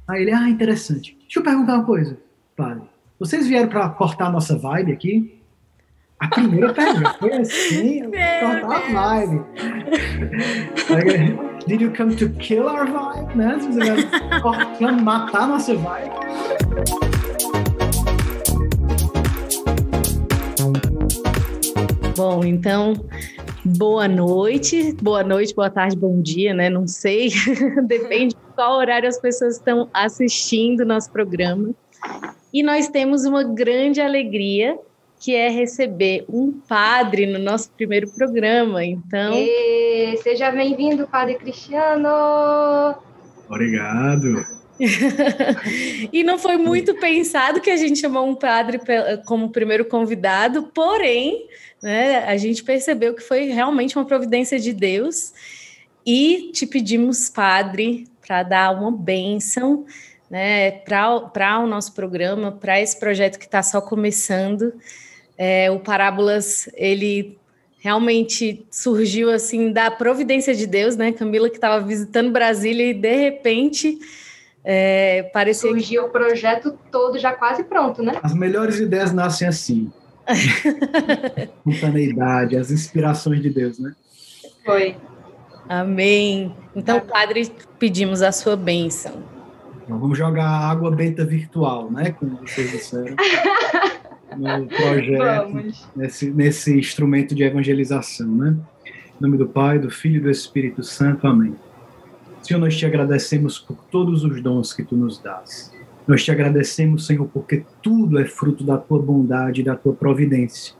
Aí ele, interessante. Deixa eu perguntar uma coisa, padre. Vocês vieram para cortar a nossa vibe aqui? A primeira pergunta foi assim, cortar a vibe. Did you come to kill our vibe? Né? Vocês vieram cortando, matar a nossa vibe? Bom, então, boa noite, boa tarde, bom dia, né? Não sei, depende de qual horário as pessoas estão assistindo o nosso programa. E nós temos uma grande alegria, que é receber um padre no nosso primeiro programa. Então, seja bem-vindo, Padre Cristiano! Obrigado! E não foi muito pensado que a gente chamou um padre como primeiro convidado, porém, né, a gente percebeu que foi realmente uma providência de Deus e te pedimos, padre, para dar uma bênção, né, para o nosso programa, para esse projeto que está só começando. O Parábolas, ele realmente surgiu assim da providência de Deus, né? Camila que estava visitando Brasília e de repente parecia surgiu o projeto todo já quase pronto, né? As melhores ideias nascem assim. Espontaneidade, as inspirações de Deus, né? Foi. Amém. Então, padre, pedimos a sua bênção. Então, vamos jogar água benta virtual, né? Como vocês disseram. No projeto, nesse instrumento de evangelização, né? Em nome do Pai, do Filho e do Espírito Santo. Amém. Senhor, nós te agradecemos por todos os dons que tu nos dás. Nós te agradecemos, Senhor, porque tudo é fruto da tua bondade e da tua providência.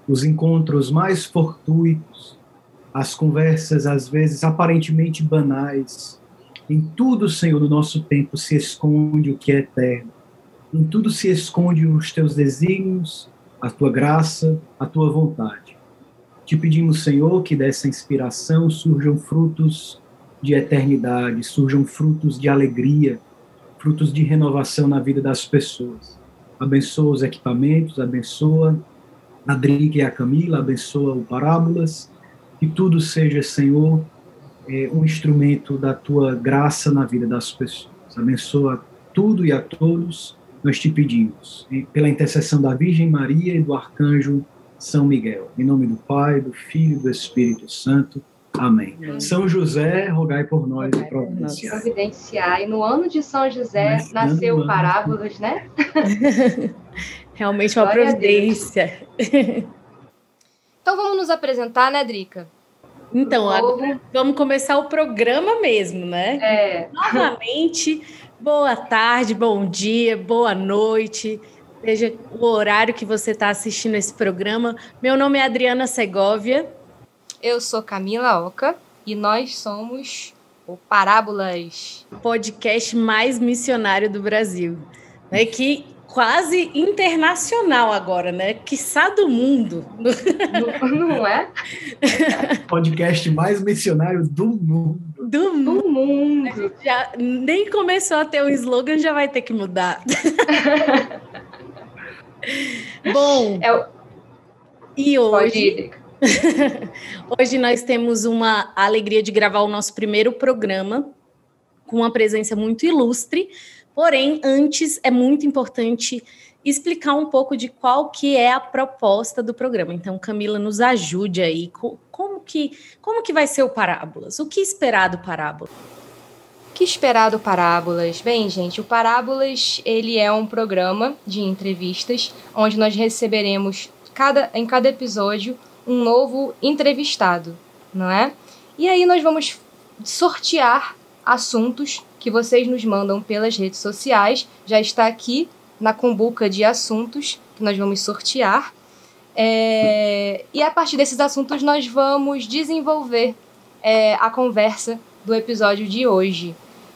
Os encontros mais fortuitos, as conversas, às vezes, aparentemente banais. Em tudo, Senhor, no nosso tempo se esconde o que é eterno. Em tudo se esconde os teus desígnios, a tua graça, a tua vontade. Te pedimos, Senhor, que dessa inspiração surjam frutos de eternidade, surjam frutos de alegria, frutos de renovação na vida das pessoas. Abençoa os equipamentos, abençoa a Drica e a Camila, abençoa o Parábolas, que tudo seja, Senhor, um instrumento da tua graça na vida das pessoas. Abençoa tudo e a todos, nós te pedimos, pela intercessão da Virgem Maria e do Arcanjo São Miguel. Em nome do Pai, do Filho e do Espírito Santo. Amém. São José, rogai por nós e providenciai. Providenciai. No ano de São José nasceu Parábolas, né? Realmente uma providência. Então vamos nos apresentar, né, Drica? Então, agora vamos começar o programa mesmo, né? Novamente, boa tarde, bom dia, boa noite, seja o horário que você está assistindo esse programa. Meu nome é Adriana Segovia. Eu sou Camila Oca e nós somos o Parábolas, o podcast mais missionário do Brasil, né? Que quase internacional agora, né? Quiçá do mundo. Não é? Podcast mais missionário do mundo. Do mundo. Já nem começou a ter um slogan, já vai ter que mudar. Bom, e hoje... Hoje nós temos uma alegria de gravar o nosso primeiro programa com uma presença muito ilustre, porém, antes é muito importante explicar um pouco de qual que é a proposta do programa. Então, Camila, nos ajude aí. Como que vai ser o Parábolas? O que esperar do Parábolas? O que esperar do Parábolas? Bem, gente, o Parábolas ele é um programa de entrevistas onde nós receberemos em cada episódio um novo entrevistado, não é? E aí nós vamos sortear assuntos que vocês nos mandam pelas redes sociais. Já está aqui na cumbuca de assuntos que nós vamos sortear. E a partir desses assuntos nós vamos desenvolver a conversa do episódio de hoje.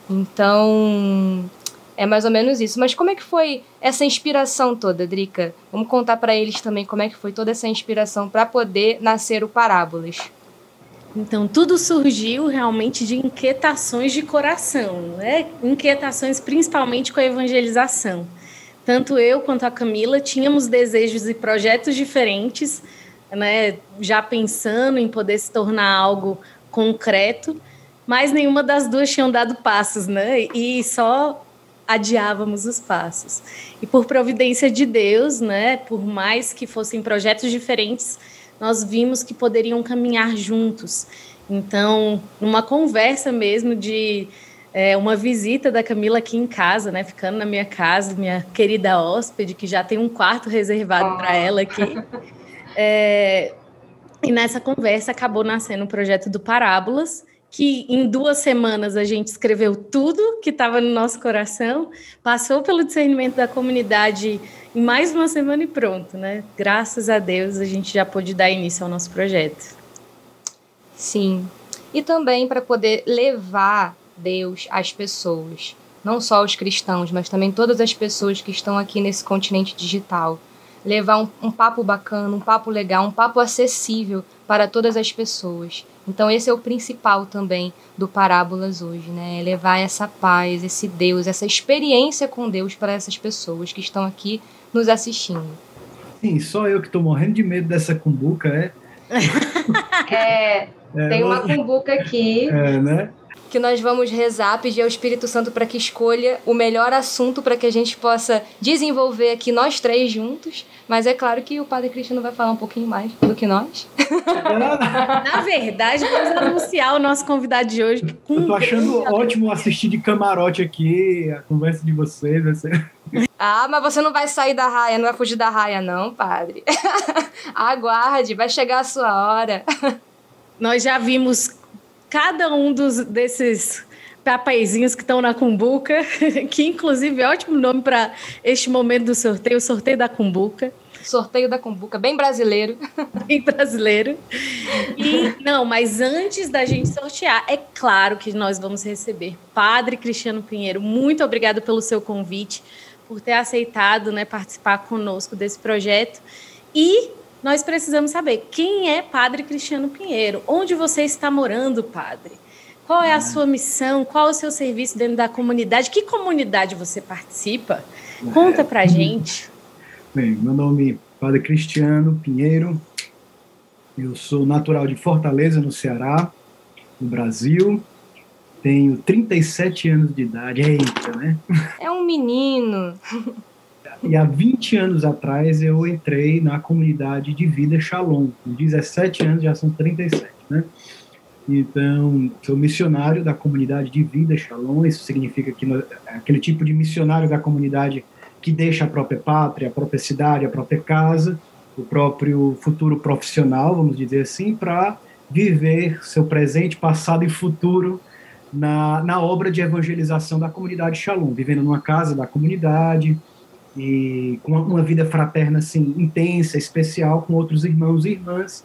Então, é mais ou menos isso. Mas como é que foi essa inspiração toda, Drica? Vamos contar para eles também como é que foi toda essa inspiração para poder nascer o Parábolas. Então, tudo surgiu realmente de inquietações de coração, né? Inquietações principalmente com a evangelização. Tanto eu quanto a Camila tínhamos desejos e projetos diferentes, né? Já pensando em poder se tornar algo concreto. mas nenhuma das duas tinham dado passos, né? E só adiávamos os passos. E por providência de Deus, né, por mais que fossem projetos diferentes, nós vimos que poderiam caminhar juntos. Então, numa conversa mesmo de uma visita da Camila aqui em casa, né, ficando na minha casa, minha querida hóspede, que já tem um quarto reservado para ela aqui. E nessa conversa acabou nascendo o projeto do Parábolas, que em 2 semanas a gente escreveu tudo que estava no nosso coração, passou pelo discernimento da comunidade em mais 1 semana e pronto, né? Graças a Deus a gente já pôde dar início ao nosso projeto. Sim, e também para poder levar Deus às pessoas, não só os cristãos, mas também todas as pessoas que estão aqui nesse continente digital. Levar um papo bacana, um papo legal, um papo acessível para todas as pessoas. Então esse é o principal também do Parábolas hoje, né? É levar essa paz, esse Deus, essa experiência com Deus para essas pessoas que estão aqui nos assistindo. Sim, só eu que estou morrendo de medo dessa cumbuca, tem uma cumbuca aqui. Né? Que nós vamos rezar, pedir ao Espírito Santo para que escolha o melhor assunto para que a gente possa desenvolver aqui nós 3 juntos. Mas é claro que o Padre Cristiano vai falar um pouquinho mais do que nós. Na verdade, vamos anunciar o nosso convidado de hoje. Eu tô achando ótimo assistir de camarote aqui, a conversa de vocês. Mas você não vai sair da raia, não vai fugir da raia não, Padre. Aguarde, vai chegar a sua hora. Nós já vimos cada um desses papeizinhos que estão na cumbuca, que inclusive é ótimo nome para este momento do sorteio, o sorteio da cumbuca. Sorteio da cumbuca, bem brasileiro. Bem brasileiro. Mas antes da gente sortear, é claro que nós vamos receber Padre Cristiano Pinheiro. Muito obrigado pelo seu convite, por ter aceitado, né, participar conosco desse projeto. E nós precisamos saber quem é Padre Cristiano Pinheiro, onde você está morando, Padre? Qual é a sua missão? Qual é o seu serviço dentro da comunidade? Que comunidade você participa? Conta pra gente. Bem, meu nome é Padre Cristiano Pinheiro, eu sou natural de Fortaleza, no Ceará, no Brasil, tenho 37 anos de idade, eita, né? É um menino. E há 20 anos atrás eu entrei na comunidade de vida Shalom. Com 17 anos já são 37, né? Então, sou missionário da comunidade de vida Shalom. Isso significa que é aquele tipo de missionário da comunidade que deixa a própria pátria, a própria cidade, a própria casa, o próprio futuro profissional, vamos dizer assim, para viver seu presente, passado e futuro na obra de evangelização da comunidade Shalom, vivendo numa casa da comunidade, e com uma vida fraterna assim, intensa, especial, com outros irmãos e irmãs,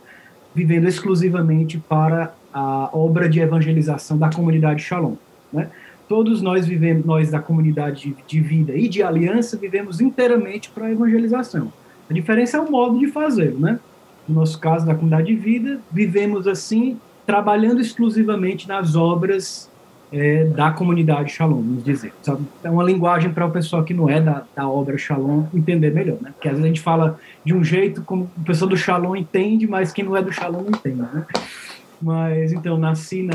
vivendo exclusivamente para a obra de evangelização da comunidade Shalom, né? Todos nós vivemos, nós da comunidade de vida e de aliança, vivemos inteiramente para a evangelização. A diferença é o modo de fazer, né? No nosso caso, da comunidade de vida, vivemos assim, trabalhando exclusivamente nas obras da comunidade Shalom, vamos dizer. Sabe? É uma linguagem para o pessoal que não é da obra Shalom entender melhor, né? Porque às vezes a gente fala de um jeito como o pessoal do Shalom entende, mas quem não é do Shalom não entende, né? Mas, então, nasci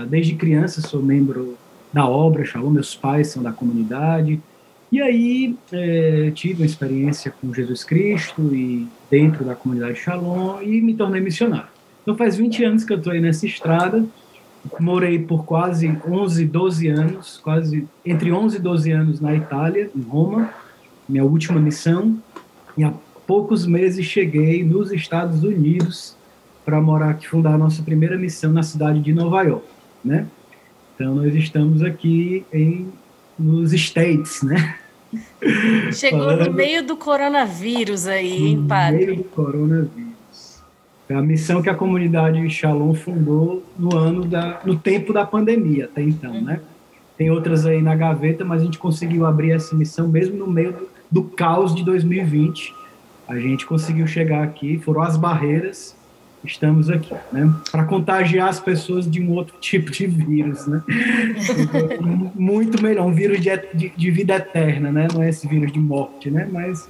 desde criança, sou membro da obra Shalom, meus pais são da comunidade, e aí tive uma experiência com Jesus Cristo e dentro da comunidade Shalom e me tornei missionário. Então, faz 20 anos que eu estou aí nessa estrada. Morei por quase 11, 12 anos, entre 11 e 12 anos na Itália, em Roma, minha última missão, e há poucos meses cheguei nos Estados Unidos para morar aqui, fundar a nossa primeira missão na cidade de Nova York, né? Então, nós estamos aqui nos States, né? Chegou no meio do coronavírus aí, hein, Padre? No meio do coronavírus. É a missão que a comunidade Shalom fundou no tempo da pandemia, até então, né? Tem outras aí na gaveta, mas a gente conseguiu abrir essa missão mesmo no meio do caos de 2020. A gente conseguiu chegar aqui, foram as barreiras, estamos aqui, né? Para contagiar as pessoas de um outro tipo de vírus, né? Muito melhor, um vírus de vida eterna, né? Não é esse vírus de morte, né? Mas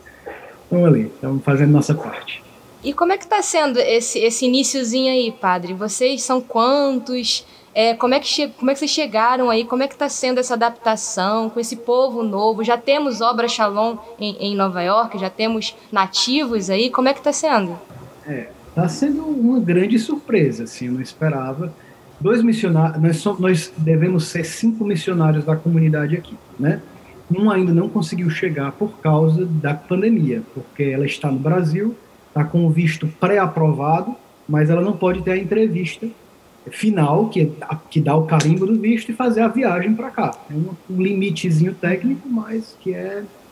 estamos ali, estamos fazendo nossa parte. E como é que está sendo esse iniciozinho aí, Padre? Vocês são quantos? Como é que vocês chegaram aí? Como é que está sendo essa adaptação com esse povo novo? Já temos Obra Shalom em Nova York? Já temos nativos aí? Como é que está sendo? Está sendo uma grande surpresa, assim, eu não esperava. 2 missionários, nós devemos ser 5 missionários da comunidade aqui, né? Um ainda não conseguiu chegar por causa da pandemia, porque ela está no Brasil, está com o visto pré-aprovado, mas ela não pode ter a entrevista final, que dá o carimbo do visto e fazer a viagem para cá. É um limitezinho técnico, mas que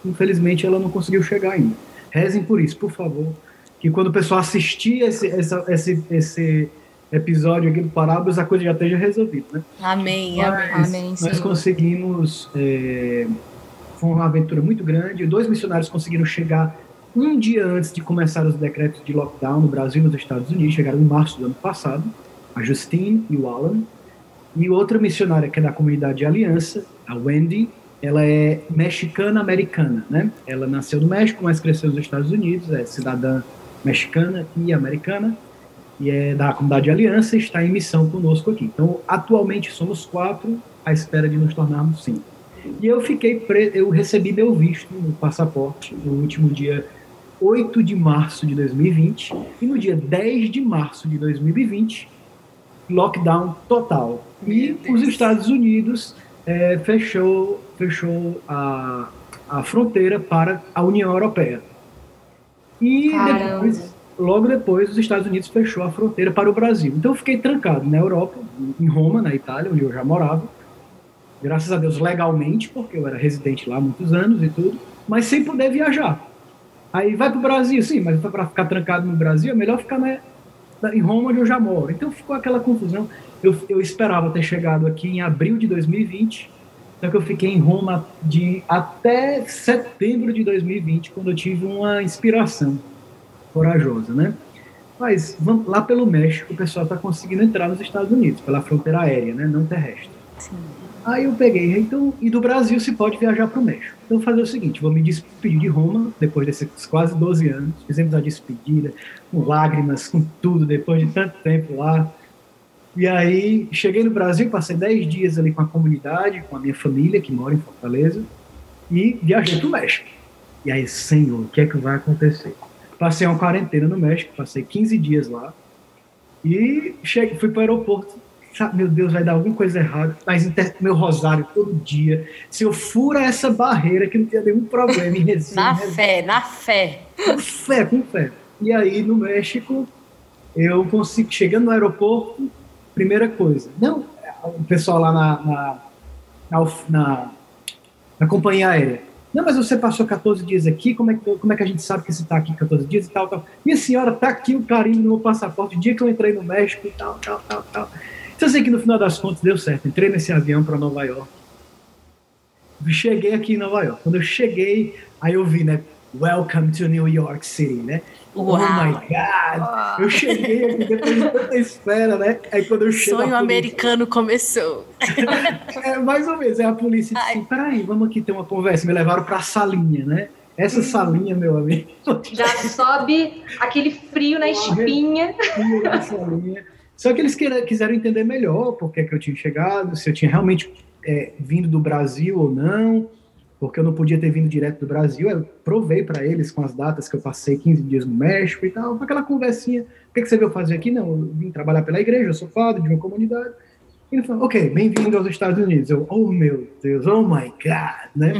infelizmente ela não conseguiu chegar ainda. Rezem por isso, por favor, que quando o pessoal assistir esse episódio aqui do Parábolas, a coisa já esteja resolvida, né? Amém, amém. Nós conseguimos... Foi uma aventura muito grande. 2 missionários conseguiram chegar um dia antes de começar os decretos de lockdown no Brasil e nos Estados Unidos. Chegaram em março do ano passado, a Justine e o Alan. E outra missionária que é da comunidade de Aliança, a Wendy, ela é mexicana-americana, né? Ela nasceu no México, mas cresceu nos Estados Unidos, é cidadã mexicana e americana, e é da comunidade de Aliança e está em missão conosco aqui. Então, atualmente somos 4, à espera de nos tornarmos 5. E eu recebi meu visto no passaporte no último dia 8 de março de 2020, e no dia 10 de março de 2020, lockdown total. E os Estados Unidos fechou a fronteira para a União Europeia. E logo depois, os Estados Unidos fechou a fronteira para o Brasil. Então eu fiquei trancado na Europa, em Roma, na Itália, onde eu já morava. Graças a Deus, legalmente, porque eu era residente lá há muitos anos e tudo, mas sem poder viajar. Aí vai para o Brasil, sim, mas para ficar trancado no Brasil, é melhor ficar em Roma, onde eu já moro. Então ficou aquela confusão. Eu esperava ter chegado aqui em abril de 2020, só que eu fiquei em Roma até setembro de 2020, quando eu tive uma inspiração corajosa, né? Mas lá pelo México, o pessoal está conseguindo entrar nos Estados Unidos, pela fronteira aérea, né? Não terrestre. Sim. Aí eu peguei, e do Brasil se pode viajar para o México. Então, vou fazer o seguinte, vou me despedir de Roma, depois desses quase 12 anos, fizemos a despedida, com lágrimas, com tudo, depois de tanto tempo lá. E aí, cheguei no Brasil, passei 10 dias ali com a comunidade, com a minha família, que mora em Fortaleza, e viajei para o México. E aí, Senhor, o que é que vai acontecer? Passei uma quarentena no México, passei 15 dias lá, e fui para o aeroporto. Meu Deus, vai dar alguma coisa errada, mas meu rosário todo dia, se eu furo essa barreira que não tinha nenhum problema em Recife. Na fé. Com fé. E aí, no México, eu consigo, chegando no aeroporto, primeira coisa, o pessoal lá na companhia aérea, não, mas você passou 14 dias aqui, como é que a gente sabe que você está aqui 14 dias e tal. Minha senhora, está aqui o carimbo no meu passaporte, o dia que eu entrei no México e tal. Então, eu sei que no final das contas deu certo. Entrei nesse avião para Nova York. Cheguei aqui em Nova York. Quando eu cheguei, aí eu vi, né? Welcome to New York City, né? Uau. Oh my God! Eu cheguei aqui depois de tanta espera, né? Aí quando eu chego. Sonho americano começou. Mais ou menos. Aí a polícia disse assim: peraí, vamos aqui ter uma conversa. Me levaram para a salinha, né? Essa salinha, meu amigo. Já sobe aquele frio na espinha. Frio na salinha. Só que eles quiseram entender melhor por que eu tinha chegado, se eu tinha realmente vindo do Brasil ou não, porque eu não podia ter vindo direto do Brasil. Eu provei para eles com as datas que eu passei 15 dias no México e tal, aquela conversinha. O que você veio fazer aqui? Não, eu vim trabalhar pela igreja, eu sou padre de uma comunidade. E ele falou, ok, bem-vindo aos Estados Unidos. Eu, oh meu Deus, oh my God, né?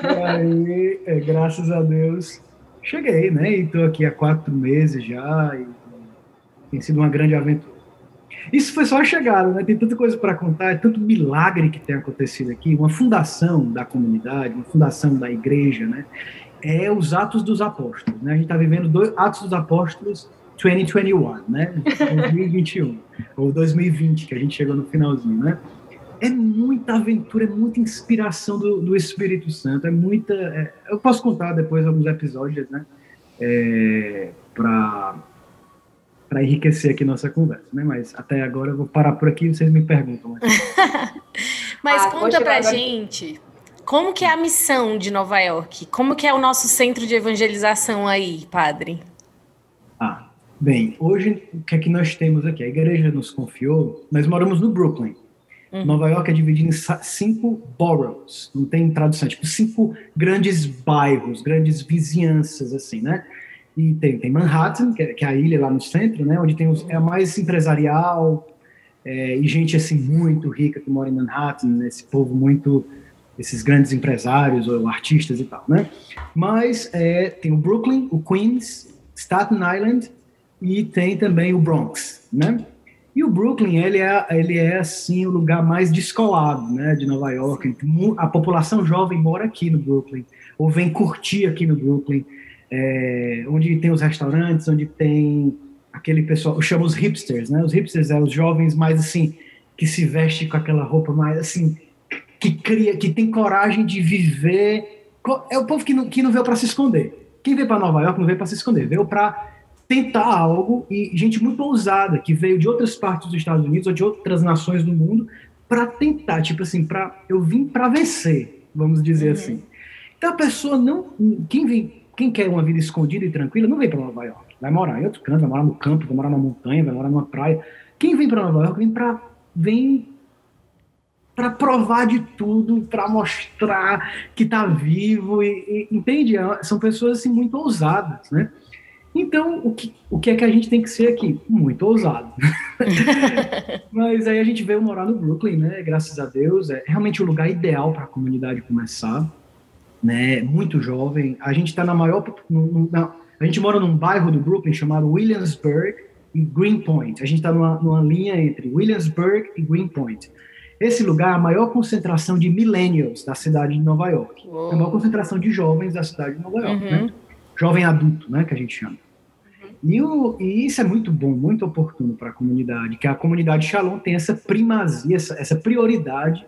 E aí, graças a Deus, cheguei, né? E estou aqui há 4 meses já e tem sido uma grande aventura. Isso foi só a chegada, né? Tem tanta coisa para contar, é tanto milagre que tem acontecido aqui, uma fundação da comunidade, uma fundação da igreja, né? É os Atos dos Apóstolos, né? A gente está vivendo Atos dos Apóstolos 2021, né? 2021, ou 2020, que a gente chegou no finalzinho, né? É muita aventura, é muita inspiração do Espírito Santo, é muita... eu posso contar depois alguns episódios, né? Para enriquecer aqui nossa conversa, né? Mas até agora eu vou parar por aqui e vocês me perguntam. Mas conta pra gente, como que é a missão de Nova York? Como que é o nosso centro de evangelização aí, padre? Bem, hoje, o que é que nós temos aqui? A igreja nos confiou, nós moramos no Brooklyn. Nova York é dividido em 5 boroughs, não tem tradução, tipo 5 grandes bairros, grandes vizinhanças, assim, né? E tem Manhattan, que é a ilha lá no centro, né? Onde tem é a mais empresarial, e gente, assim, muito rica que mora em Manhattan, né? Esse povo muito, esses grandes empresários ou artistas e tal, né? Mas tem o Brooklyn, o Queens, Staten Island e tem também o Bronx, né? E o Brooklyn, ele é assim, o lugar mais descolado, né, de Nova York. A população jovem mora aqui no Brooklyn, ou vem curtir aqui no Brooklyn, onde tem os restaurantes, onde tem aquele pessoal, eu chamo os hipsters, né? Os hipsters são os jovens mais, assim, que se vestem com aquela roupa mais, assim, que tem coragem de viver. É o povo que não veio para se esconder. Quem veio para Nova York não veio para se esconder, veio para tentar algo, e gente muito ousada, que veio de outras partes dos Estados Unidos ou de outras nações do mundo, para tentar, tipo assim, eu vim para vencer, vamos dizer assim. Então a pessoa não... Quem quer uma vida escondida e tranquila, não vem para Nova York. Vai morar em outro canto, vai morar no campo, vai morar na montanha, vai morar numa praia. Quem vem para Nova York vem para provar de tudo, para mostrar que está vivo, entende? São pessoas assim, muito ousadas, né? Então, o que é que a gente tem que ser aqui? Muito ousado. Mas aí a gente veio morar no Brooklyn, né? Graças a Deus. É realmente o lugar ideal para a comunidade começar, né? Muito jovem. A gente está na maior... a gente mora num bairro do Brooklyn chamado Williamsburg e Greenpoint. A gente está numa linha entre Williamsburg e Greenpoint. Esse lugar é a maior concentração de millennials da cidade de Nova York. É a maior concentração de jovens da cidade de Nova York, né? Jovem adulto, né? Que a gente chama. E isso é muito bom, muito oportuno para a comunidade, que a comunidade Shalom tem essa primazia, essa prioridade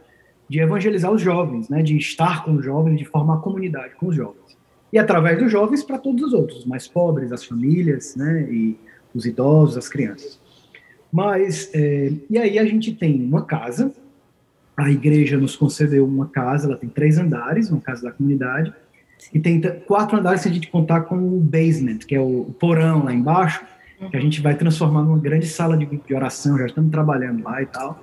de evangelizar os jovens, né, de estar com os jovens, de formar comunidade com os jovens. E através dos jovens para todos os outros, os mais pobres, as famílias, né, e os idosos, as crianças. Mas, e aí a gente tem uma casa, a igreja nos concedeu uma casa, ela tem 3 andares, uma casa da comunidade, e tem 4 andares se a gente contar com o basement, que é o porão lá embaixo, que a gente vai transformar numa grande sala de oração, já estamos trabalhando lá e tal.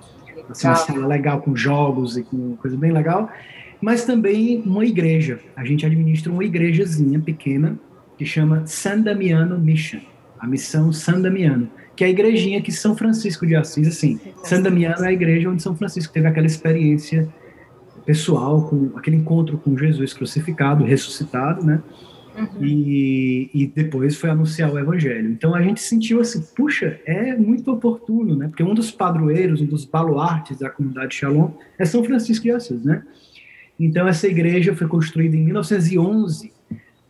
Assim, uma sala legal com jogos e com coisa bem legal. Mas também uma igreja. A gente administra uma igrejazinha pequena que chama San Damiano Mission, a missão San Damiano, que é a igrejinha que São Francisco de Assis, assim. San Damiano é a igreja onde São Francisco teve aquela experiência pessoal, com aquele encontro com Jesus crucificado, ressuscitado, né? E depois foi anunciar o evangelho. Então a gente sentiu assim, puxa, é muito oportuno, né? Porque um dos padroeiros, um dos baluartes da comunidade Shalom é São Francisco de Assis, né? Então essa igreja foi construída em 1911.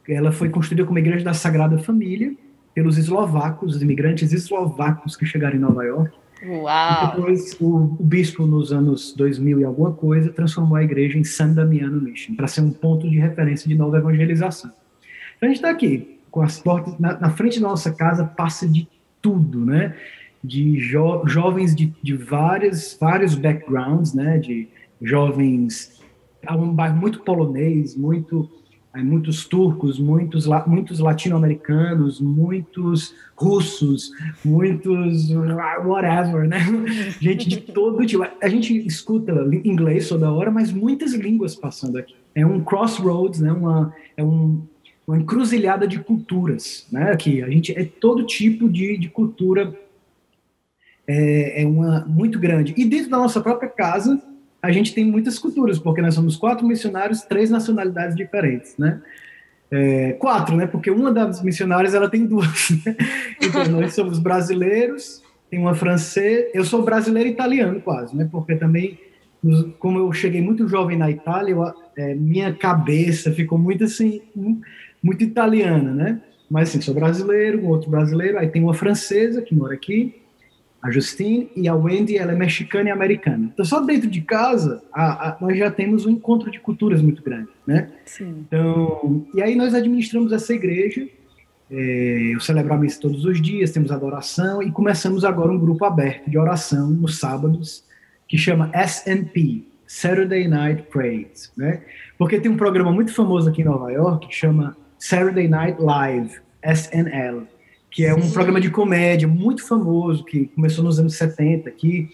Ela foi construída como igreja da Sagrada Família pelos eslovacos, os imigrantes eslovacos que chegaram em Nova York. Uau! E depois o bispo, nos anos 2000 e alguma coisa, transformou a igreja em San Damiano Mission, para ser um ponto de referência de nova evangelização. Então a gente está aqui, com as portas, na frente da nossa casa passa de tudo, né? De jovens de vários backgrounds, né? De jovens, há um bairro muito polonês, muitos turcos, muitos latino-americanos, muitos russos, muitos whatever, né? Gente de todo tipo. A gente escuta inglês toda hora, mas muitas línguas passando aqui. É um crossroads, né? Uma encruzilhada de culturas, né? Aqui a gente é todo tipo de cultura, muito grande. E dentro da nossa própria casa a gente tem muitas culturas, porque nós somos 4 missionários, 3 nacionalidades diferentes, né? 4, né? Porque uma das missionárias, ela tem 2. Né? Então, nós somos brasileiros, tem uma francesa, eu sou brasileiro e italiano quase, né? Porque também, como eu cheguei muito jovem na Itália, minha cabeça ficou muito assim, muito italiana, né? Mas assim, sou brasileiro, outro brasileiro, aí tem uma francesa que mora aqui, a Justine, e a Wendy, ela é mexicana e americana. Então, só dentro de casa, nós já temos um encontro de culturas muito grande, né? Sim. Então, e aí nós administramos essa igreja, eu celebro a missa todos os dias, temos adoração, e começamos agora um grupo aberto de oração nos sábados, que chama SNP, Saturday Night Praise, né? Porque tem um programa muito famoso aqui em Nova York, que chama Saturday Night Live, SNL, que é um programa de comédia muito famoso, que começou nos anos 70 aqui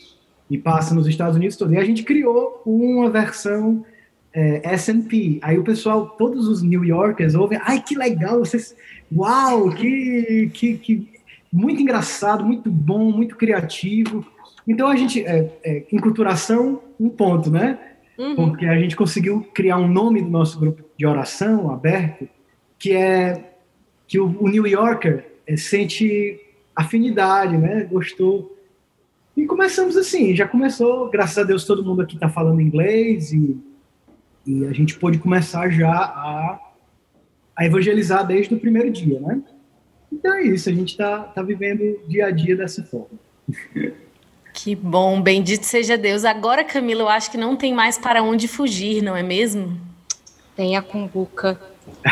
e passa nos Estados Unidos todo. E a gente criou uma versão S&P. Aí o pessoal, todos os New Yorkers ouvem, ai, que legal, vocês, uau, que muito engraçado, muito bom, muito criativo. Então a gente, enculturação, um ponto, né? Porque a gente conseguiu criar um nome do nosso grupo de oração aberto, que é que o New Yorker sente afinidade, né? Gostou. E começamos assim, já começou, graças a Deus todo mundo aqui está falando inglês e a gente pôde começar já a evangelizar desde o primeiro dia, né? Então é isso, a gente está vivendo dia a dia dessa forma. Que bom, bendito seja Deus. Agora, Camila, eu acho que não tem mais para onde fugir, não é mesmo? Tem a cumbuca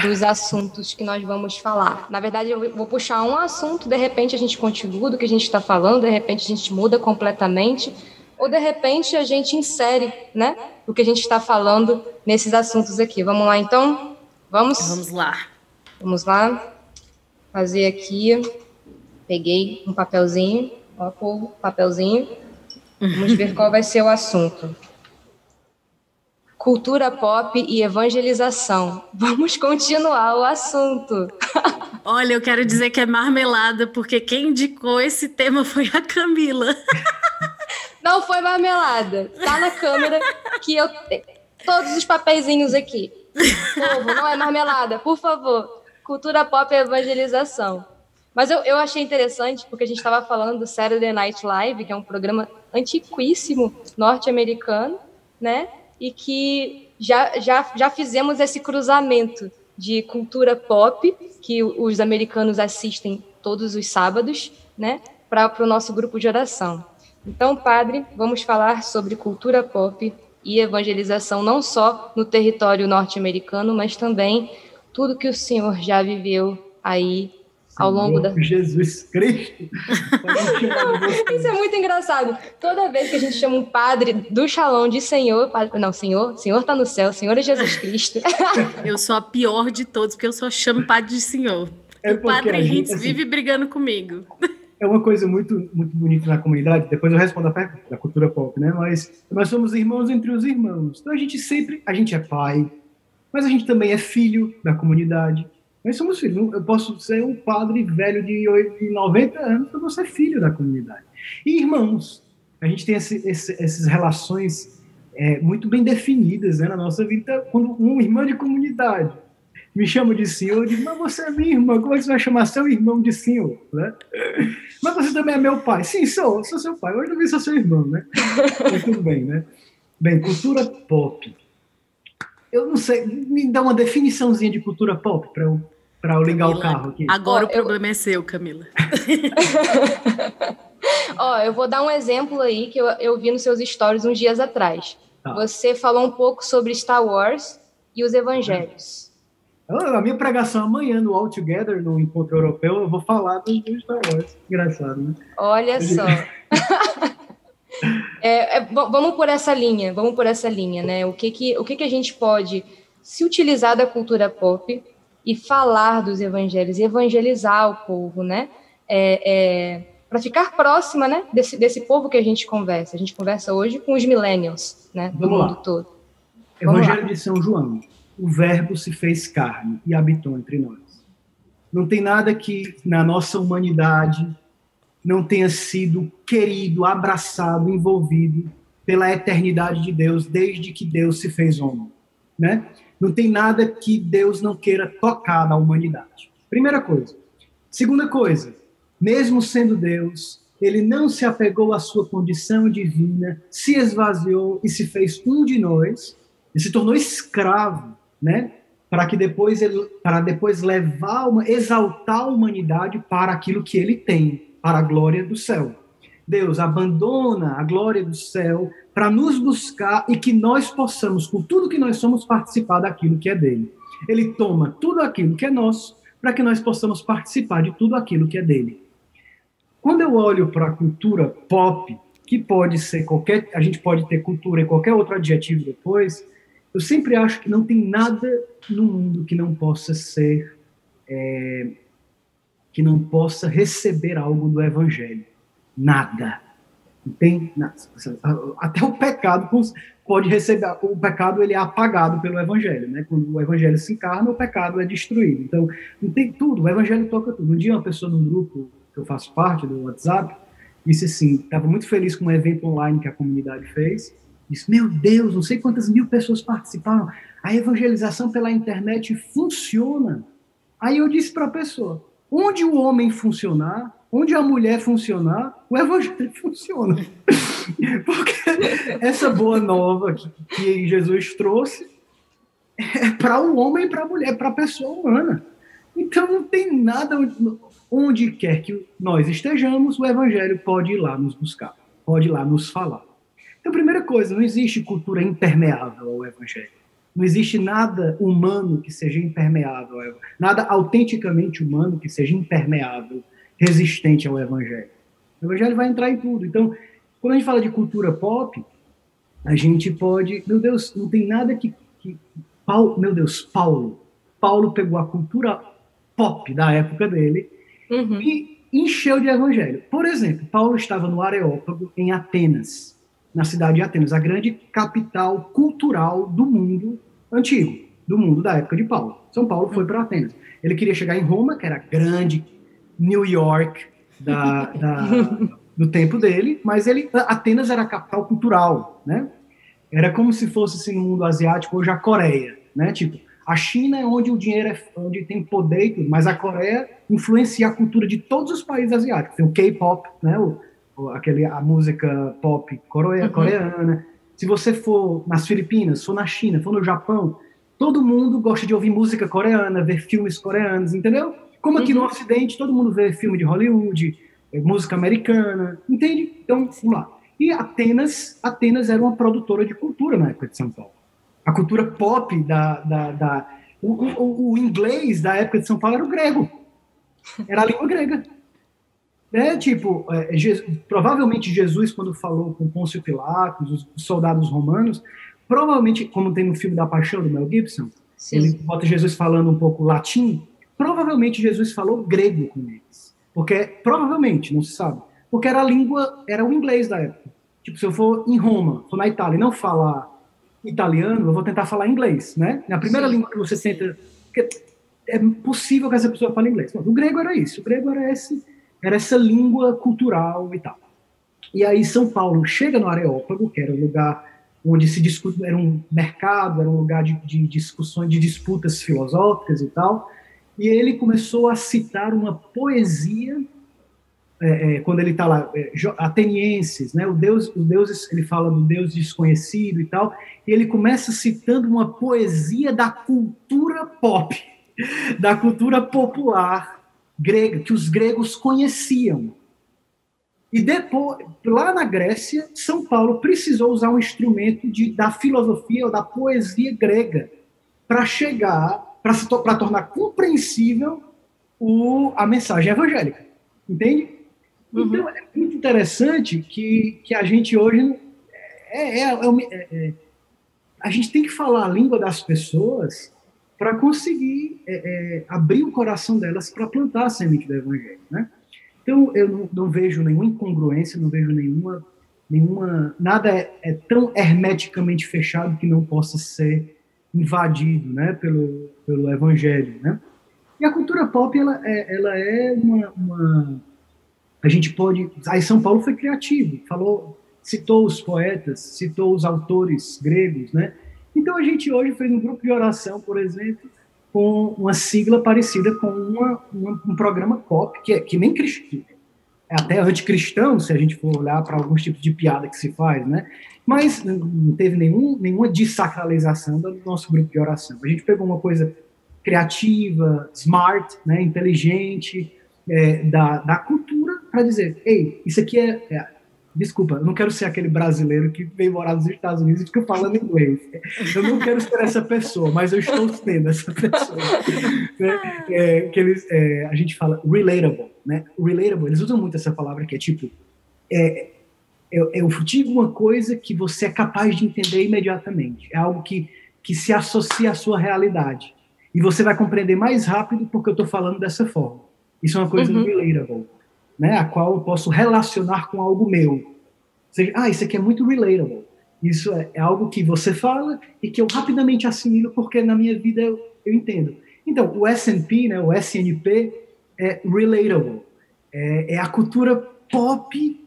dos assuntos que nós vamos falar. Na verdade, eu vou puxar um assunto, de repente a gente continua do que a gente está falando, de repente a gente muda completamente, ou de repente a gente insere, né, o que a gente está falando nesses assuntos aqui. Vamos lá, então? Vamos lá. Vamos lá. Fazer aqui. Peguei um papelzinho. Ó, povo, papelzinho. Vamos ver qual vai ser o assunto. Cultura pop e evangelização. Vamos continuar o assunto. Olha, eu quero dizer que é marmelada, porque quem indicou esse tema foi a Camila. Não foi marmelada. Tá na câmera que eu tenho todos os papeizinhos aqui. Povo, não é marmelada, por favor. Cultura pop e evangelização. Mas eu achei interessante, porque a gente estava falando do Saturday Night Live, que é um programa antiquíssimo norte-americano, né? E que já fizemos esse cruzamento de cultura pop, que os americanos assistem todos os sábados, né? Para o nosso grupo de oração. Então, padre, vamos falar sobre cultura pop e evangelização, não só no território norte-americano, mas também tudo que o senhor já viveu aí ao longo da... Jesus Cristo! Isso é muito engraçado. Toda vez que a gente chama um padre do Shalom de Senhor... Não, Senhor está no céu, Senhor é Jesus Cristo. Eu sou a pior de todos, porque eu só chamo padre de Senhor. O padre Hintz vive brigando comigo. É uma coisa muito, muito bonita na comunidade, depois eu respondo a pergunta da cultura pop, né? Mas nós somos irmãos entre os irmãos. Então a gente é pai, mas a gente também é filho da comunidade. Nós somos filhos. Eu posso ser um padre velho de 90 anos, eu vou ser filho da comunidade. E irmãos, a gente tem essas relações muito bem definidas, né, na nossa vida. Quando um irmão de comunidade me chama de senhor, eu digo, mas você é minha irmã, como é que você vai chamar seu irmão de senhor? Né? Mas você também é meu pai. Sim, sou seu pai. Hoje também sou seu irmão, né? Mas tudo bem, né? Bem, cultura pop. Eu não sei, me dá uma definiçãozinha de cultura pop para eu ligar Camila, o carro aqui. Agora o problema é seu, Camila. Eu vou dar um exemplo aí que eu vi nos seus stories uns dias atrás. Tá. Você falou um pouco sobre Star Wars e os evangelhos. A minha pregação amanhã no All Together, no Encontro Europeu, eu vou falar do Star Wars. Engraçado, né? Olha só. Vamos por essa linha, né? O que a gente pode se utilizar da cultura pop e falar dos evangelhos, evangelizar o povo, né? Para ficar próxima, né? Desse povo que a gente conversa. A gente conversa hoje com os millennials, né? Do mundo todo. Evangelho de São João. O verbo se fez carne e habitou entre nós. Não tem nada que na nossa humanidade não tenha sido querido, abraçado, envolvido pela eternidade de Deus, desde que Deus se fez homem, né? Não tem nada que Deus não queira tocar na humanidade. Primeira coisa. Segunda coisa, mesmo sendo Deus, ele não se apegou à sua condição divina, se esvaziou e se fez um de nós, e se tornou escravo, né? Para depois exaltar a humanidade para aquilo que ele tem, para a glória do céu. Deus abandona a glória do céu para nos buscar e que nós possamos, com tudo que nós somos, participar daquilo que é dele. Ele toma tudo aquilo que é nosso para que nós possamos participar de tudo aquilo que é dele. Quando eu olho para a cultura pop, que pode ser a gente pode ter cultura e qualquer outro adjetivo depois, eu sempre acho que não tem nada no mundo que não possa ser que não possa receber algo do evangelho. Nada. Não tem nada. Até o pecado pode receber, o pecado ele é apagado pelo evangelho, né? Quando o evangelho se encarna, o pecado é destruído. Então, não tem tudo, o evangelho toca tudo. Um dia uma pessoa num grupo que eu faço parte, do WhatsApp, disse assim, estava muito feliz com um evento online que a comunidade fez, disse, meu Deus, não sei quantas mil pessoas participaram, a evangelização pela internet funciona. Aí eu disse para a pessoa, onde o homem funcionar, onde a mulher funcionar, o evangelho funciona. Porque essa boa nova que Jesus trouxe é para o homem e para a mulher, para a pessoa humana. Então não tem nada, onde quer que nós estejamos, o evangelho pode ir lá nos buscar, pode ir lá nos falar. Então, primeira coisa, não existe cultura impermeável ao evangelho. Não existe nada humano que seja impermeável, nada autenticamente humano que seja impermeável, resistente ao evangelho. O evangelho vai entrar em tudo. Então, quando a gente fala de cultura pop, a gente pode... Meu Deus, não tem nada que Paulo pegou a cultura pop da época dele e encheu de evangelho. Por exemplo, Paulo estava no Areópago, em Atenas, na cidade de Atenas, a grande capital cultural do mundo antigo, do mundo da época de Paulo. São Paulo foi para Atenas. Ele queria chegar em Roma, que era a grande New York do tempo dele, mas Atenas era a capital cultural, né? Era como se fosse assim, no mundo asiático, hoje a Coreia, né? Tipo, a China é onde o dinheiro onde tem poder e tudo, mas a Coreia influencia a cultura de todos os países asiáticos. Tem o K-pop, né? A música pop coreana. Se você for nas Filipinas, for na China, for no Japão, todo mundo gosta de ouvir música coreana, ver filmes coreanos, entendeu? Como aqui no Ocidente, todo mundo vê filme de Hollywood, música americana, entende? Então, vamos lá. E Atenas era uma produtora de cultura na época de São Paulo. A cultura pop o inglês da época de São Paulo era o grego. Era a língua grega. Provavelmente Jesus, quando falou com Pôncio Pilatos, os soldados romanos, provavelmente, como tem no filme da Paixão, do Mel Gibson, sim, ele bota Jesus falando um pouco latim, provavelmente Jesus falou grego com eles. Porque, provavelmente, não se sabe, porque era o inglês da época. Tipo, se eu for em Roma, for na Itália, e não falar italiano, eu vou tentar falar inglês, né? Na primeira língua que você tenta... É possível que essa pessoa fale inglês. O grego era isso, o grego era essa língua cultural e tal. E aí São Paulo chega no Areópago, que era um lugar onde se discute, era um mercado, era um lugar de discussões, de disputas filosóficas e tal, e ele começou a citar uma poesia, quando ele está lá, atenienses, né, os deuses, ele fala do Deus desconhecido e tal, e ele começa citando uma poesia da cultura pop, da cultura popular grega, que os gregos conheciam. E depois, lá na Grécia, São Paulo precisou usar um instrumento da filosofia ou da poesia grega para para tornar compreensível a mensagem evangélica. Entende? Então, é muito interessante que a gente hoje... a gente tem que falar a língua das pessoas para conseguir abrir o coração delas para plantar a semente do evangelho, né? Então, eu não vejo nenhuma incongruência, não vejo nada é tão hermeticamente fechado que não possa ser invadido, né, pelo evangelho, né? E a cultura pop, ela é uma... A gente pode... Aí São Paulo foi criativo, citou os poetas, citou os autores gregos, né? Então, a gente hoje fez um grupo de oração, por exemplo, com uma sigla parecida com um programa pop, que nem cristão, é até anticristão, se a gente for olhar para alguns tipos de piada que se faz, né? Mas não teve nenhuma desacralização do nosso grupo de oração. A gente pegou uma coisa criativa, smart, né, inteligente, da cultura, para dizer, ei, isso aqui desculpa, eu não quero ser aquele brasileiro que veio morar nos Estados Unidos e fica falando inglês. Eu não quero ser essa pessoa, mas eu estou sendo essa pessoa. Né? A gente fala relatable, né? Relatable, eles usam muito essa palavra que é tipo, eu digo uma coisa que você é capaz de entender imediatamente. É algo que se associa à sua realidade. E você vai compreender mais rápido porque eu estou falando dessa forma. Isso é uma coisa relatable, né? A qual eu posso relacionar com algo meu. Ou seja, isso aqui é muito relatable. Isso é algo que você fala e que eu rapidamente assimilo porque na minha vida eu entendo. Então, o S&P, né, o SNP, é relatable. É a cultura pop.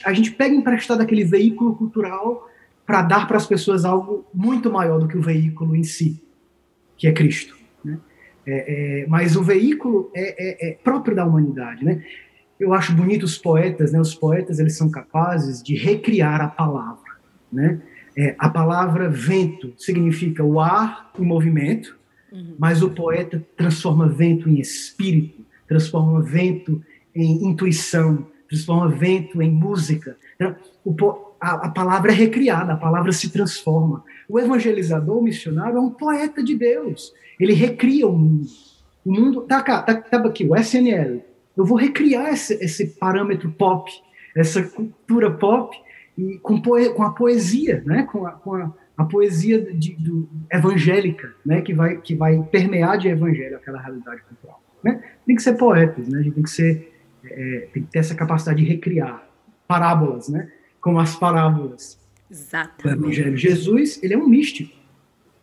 A gente pega emprestado aquele veículo cultural para dar para as pessoas algo muito maior do que o veículo em si, que é Cristo. Né? Mas o veículo é próprio da humanidade, né? Eu acho bonito os poetas, né? Os poetas, eles são capazes de recriar a palavra, né? A palavra vento significa o ar em movimento, mas o poeta transforma vento em espírito, transforma vento em intuição, transforma vento em música. Então, a palavra é recriada, a palavra se transforma. O evangelizador, o missionário, é um poeta de Deus. Ele recria o mundo. O mundo tá aqui, o SNL. Eu vou recriar esse parâmetro pop, essa cultura pop, e com a poesia, né? com a poesia evangélica, né? que vai permear de evangelho aquela realidade cultural. Né? Tem que ser poetas, né? A gente tem que ter essa capacidade de recriar parábolas, né? Como as parábolas do evangelho. Jesus, ele é um místico.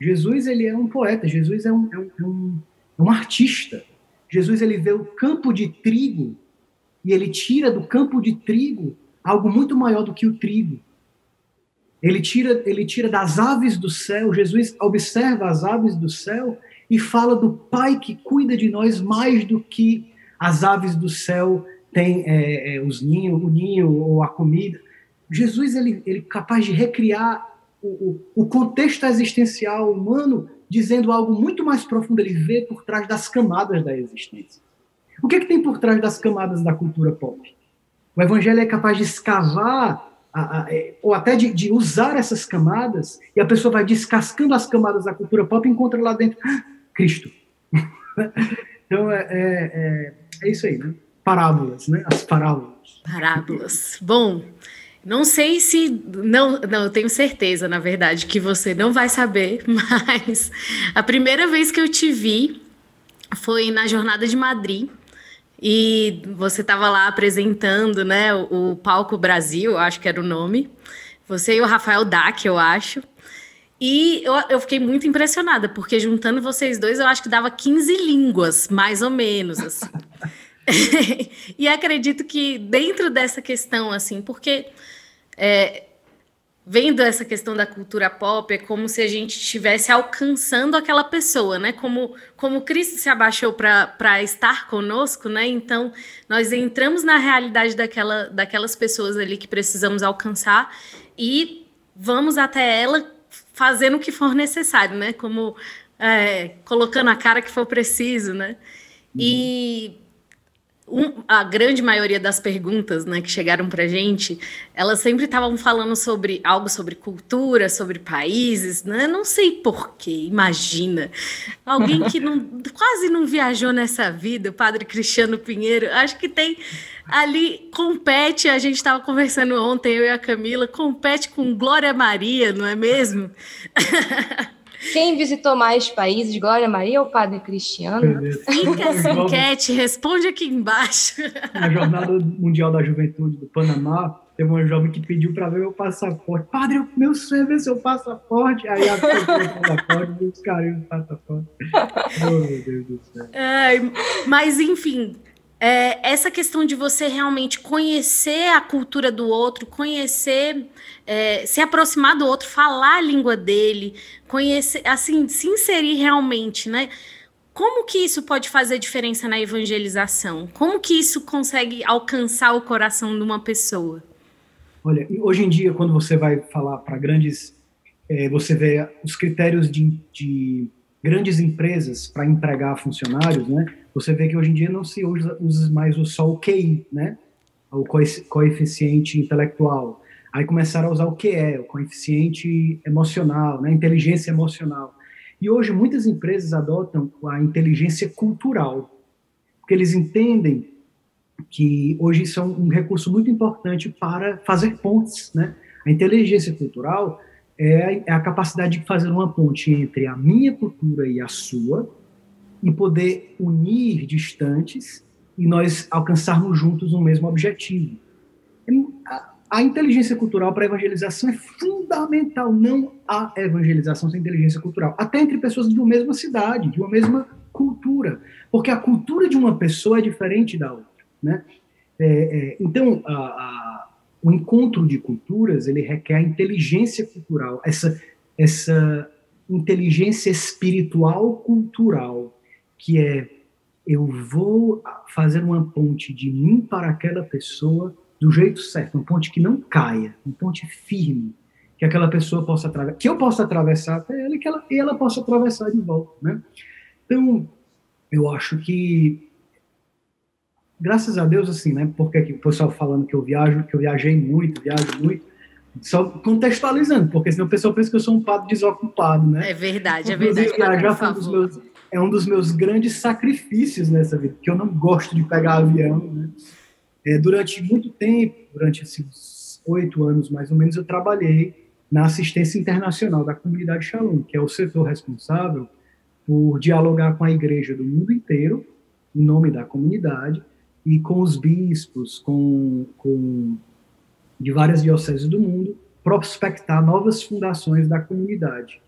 Jesus, ele é um poeta. Jesus é um artista. Jesus, ele vê o campo de trigo e ele tira do campo de trigo algo muito maior do que o trigo. Ele tira das aves do céu. Jesus observa as aves do céu e fala do Pai que cuida de nós mais do que as aves do céu têm o ninho ou a comida. Jesus, ele é capaz de recriar o contexto existencial humano, dizendo algo muito mais profundo. Ele vê por trás das camadas da existência. O que é que tem por trás das camadas da cultura pop? O evangelho é capaz de escavar, ou até de usar essas camadas, e a pessoa vai descascando as camadas da cultura pop e encontra lá dentro Cristo. Então, é isso aí, né? Parábolas, né? As parábolas. Parábolas. Bom, não sei se... Não, eu tenho certeza, na verdade, que você não vai saber, mas a primeira vez que eu te vi foi na Jornada de Madrid, e você estava lá apresentando, né, o Palco Brasil, acho que era o nome. Você e o Rafael Dac, eu acho. E eu fiquei muito impressionada, porque juntando vocês dois, eu acho que dava 15 línguas, mais ou menos, assim. E acredito que dentro dessa questão, assim, porque vendo essa questão da cultura pop, é como se a gente estivesse alcançando aquela pessoa, né? Como Cristo se abaixou para estar conosco, né? Então, nós entramos na realidade daquelas pessoas ali que precisamos alcançar e vamos até ela fazendo o que for necessário, né? Como colocando a cara que for preciso, né? E a grande maioria das perguntas, né, que chegaram para a gente, elas sempre estavam falando sobre algo sobre cultura, sobre países, né? Não sei porquê, imagina. Alguém que quase não viajou nessa vida, o padre Cristiano Pinheiro, acho que tem ali, compete, a gente estava conversando ontem, eu e a Camila, compete com Glória Maria, não é mesmo? Quem visitou mais países, Glória Maria ou Padre Cristiano? Fica essa enquete, responde aqui embaixo. Na Jornada Mundial da Juventude do Panamá, teve uma jovem que pediu para ver meu passaporte. Padre, meu sonho é ver seu passaporte. Aí a passaporte e os carinhos do passaporte. Oh, meu Deus do céu. Mas, enfim... essa questão de você realmente conhecer a cultura do outro, conhecer, se aproximar do outro, falar a língua dele, conhecer, assim, se inserir realmente, né? Como que isso pode fazer diferença na evangelização? Como que isso consegue alcançar o coração de uma pessoa? Olha, hoje em dia, quando você vai falar para grandes... você vê os critérios de grandes empresas para empregar funcionários, né? Você vê que hoje em dia não se usa mais só o QI, né? O coeficiente intelectual. Aí começaram a usar o QE, o coeficiente emocional, né? Inteligência emocional. E hoje muitas empresas adotam a inteligência cultural, porque eles entendem que hoje isso é um recurso muito importante para fazer pontes, né? A inteligência cultural é a capacidade de fazer uma ponte entre a minha cultura e a sua, e poder unir distantes e nós alcançarmos juntos um mesmo objetivo. A inteligência cultural para a evangelização é fundamental. Não há evangelização sem inteligência cultural. Até entre pessoas de uma mesma cidade, de uma mesma cultura. Porque a cultura de uma pessoa é diferente da outra, né? Então, o encontro de culturas, ele requer a inteligência cultural, essa inteligência espiritual cultural, que é, eu vou fazer uma ponte de mim para aquela pessoa do jeito certo, uma ponte que não caia, uma ponte firme, que aquela pessoa possa atravessar, que eu possa atravessar até ela e ela possa atravessar de volta, né? Então, eu acho que, graças a Deus, assim, né? Porque o pessoal falando que eu viajo muito, só contextualizando, porque senão o pessoal pensa que eu sou um padre desocupado, né? É verdade, Viajar foi um dos meus grandes sacrifícios nessa vida, porque eu não gosto de pegar avião, né? Durante muito tempo, durante uns 8 anos mais ou menos, eu trabalhei na assistência internacional da comunidade Shalom, que é o setor responsável por dialogar com a igreja do mundo inteiro, em nome da comunidade, e com os bispos, de várias dioceses do mundo, prospectar novas fundações da comunidade,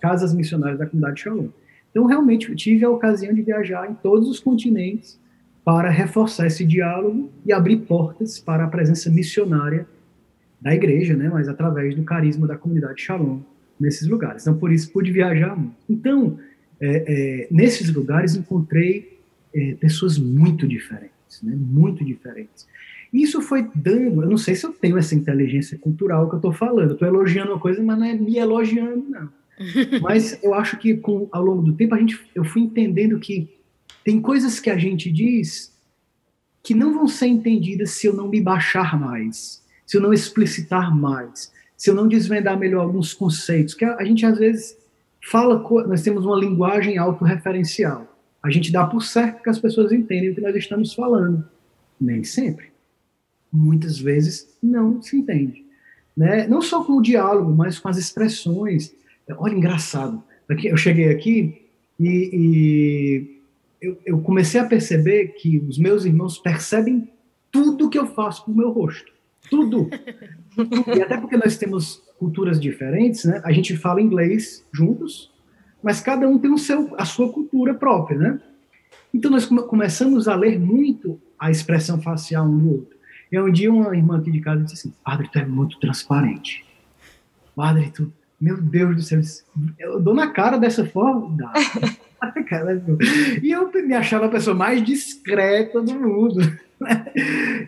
casas missionárias da comunidade Shalom. Então, realmente, eu tive a ocasião de viajar em todos os continentes para reforçar esse diálogo e abrir portas para a presença missionária da igreja, né, mas através do carisma da comunidade Shalom nesses lugares. Então, por isso, pude viajar muito. Então, nesses lugares, encontrei pessoas muito diferentes, né, muito diferentes. Isso foi dando, eu não sei se eu tenho essa inteligência cultural que eu estou falando, eu estou elogiando uma coisa, mas não é me elogiando, não. Mas eu acho que, ao longo do tempo, eu fui entendendo que tem coisas que a gente diz que não vão ser entendidas se eu não me baixar mais, se eu não explicitar mais, se eu não desvendar melhor alguns conceitos, que a gente às vezes fala, nós temos uma linguagem autorreferencial, a gente dá por certo que as pessoas entendem o que nós estamos falando, nem sempre, muitas vezes não se entende, né? Não só com o diálogo, mas com as expressões. Olha, engraçado, eu cheguei aqui e eu comecei a perceber que os meus irmãos percebem tudo que eu faço com o meu rosto. Tudo. E até porque nós temos culturas diferentes, né? A gente fala inglês juntos, mas cada um tem a sua cultura própria, né? Então nós começamos a ler muito a expressão facial um do outro. E um dia uma irmã aqui de casa disse assim: Padre, tu é muito transparente. Padre, meu Deus do céu, eu dou na cara dessa forma? Dá. E eu me achava a pessoa mais discreta do mundo.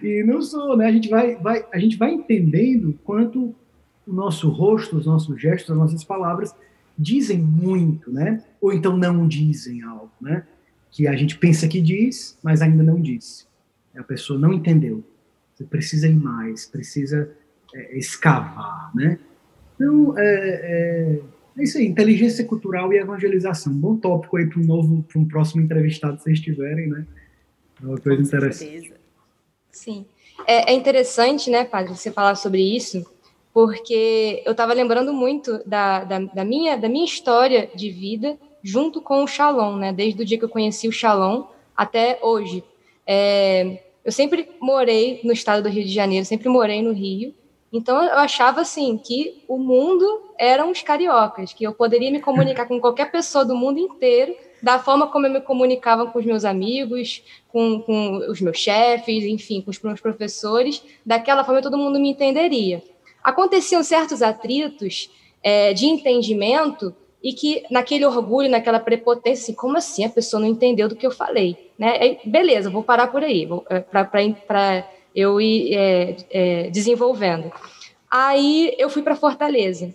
E não sou, né? A gente vai entendendo quanto o nosso rosto, os nossos gestos, as nossas palavras dizem muito, né? Ou então não dizem algo, né? Que a gente pensa que diz, mas ainda não disse. A pessoa não entendeu. Você precisa ir mais, precisa escavar, né? Então, é isso aí, inteligência cultural e evangelização. Bom tópico aí para um próximo entrevistado, se vocês tiverem, né? É uma coisa interessante. Sim. É interessante, né, Padre, você falar sobre isso, porque eu estava lembrando muito da minha história de vida junto com o Shalom, né? Desde o dia que eu conheci o Shalom até hoje. Eu sempre morei no estado do Rio de Janeiro, sempre morei no Rio. Então, eu achava, assim, que o mundo eram os cariocas, que eu poderia me comunicar com qualquer pessoa do mundo inteiro, da forma como eu me comunicava com os meus amigos, com os meus chefes, enfim, com os meus professores, daquela forma todo mundo me entenderia. Aconteciam certos atritos de entendimento e que, naquele orgulho, naquela prepotência, assim, como assim a pessoa não entendeu do que eu falei? Né? Beleza, vou parar por aí, para eu ir desenvolvendo. Aí eu fui para Fortaleza.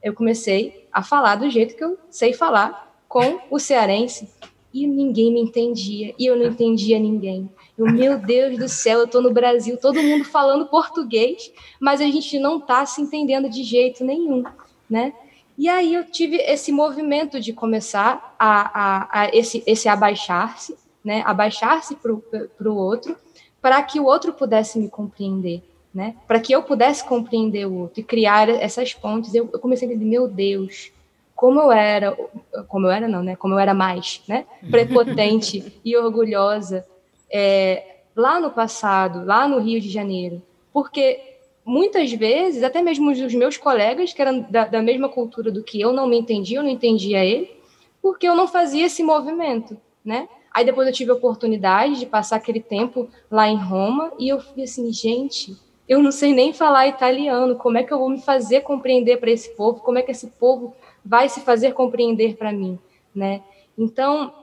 Eu comecei a falar do jeito que eu sei falar com o cearense e ninguém me entendia. E eu não entendia ninguém. Meu Deus do céu, eu estou no Brasil, todo mundo falando português, mas a gente não está se entendendo de jeito nenhum, né? E aí eu tive esse movimento de começar esse abaixar-se, né? Abaixar-se para o outro, para que o outro pudesse me compreender, né? Para que eu pudesse compreender o outro e criar essas pontes. Eu comecei a entender, meu Deus, como eu era mais, né? Prepotente e orgulhosa lá no passado, lá no Rio de Janeiro. Porque muitas vezes, até mesmo os meus colegas, que eram da mesma cultura do que eu, não me entendiam, eu não entendia ele, porque eu não fazia esse movimento, né? Aí depois eu tive a oportunidade de passar aquele tempo lá em Roma e eu fui assim, gente, eu não sei nem falar italiano, como é que eu vou me fazer compreender para esse povo? Como é que esse povo vai se fazer compreender para mim, né? Então,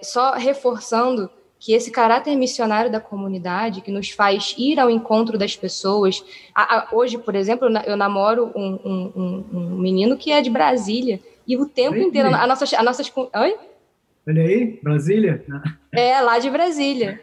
só reforçando que esse caráter missionário da comunidade, que nos faz ir ao encontro das pessoas. Hoje, por exemplo, eu namoro um menino que é de Brasília, e o tempo inteiro, a nossas... Oi? Olha aí, Brasília? Lá de Brasília.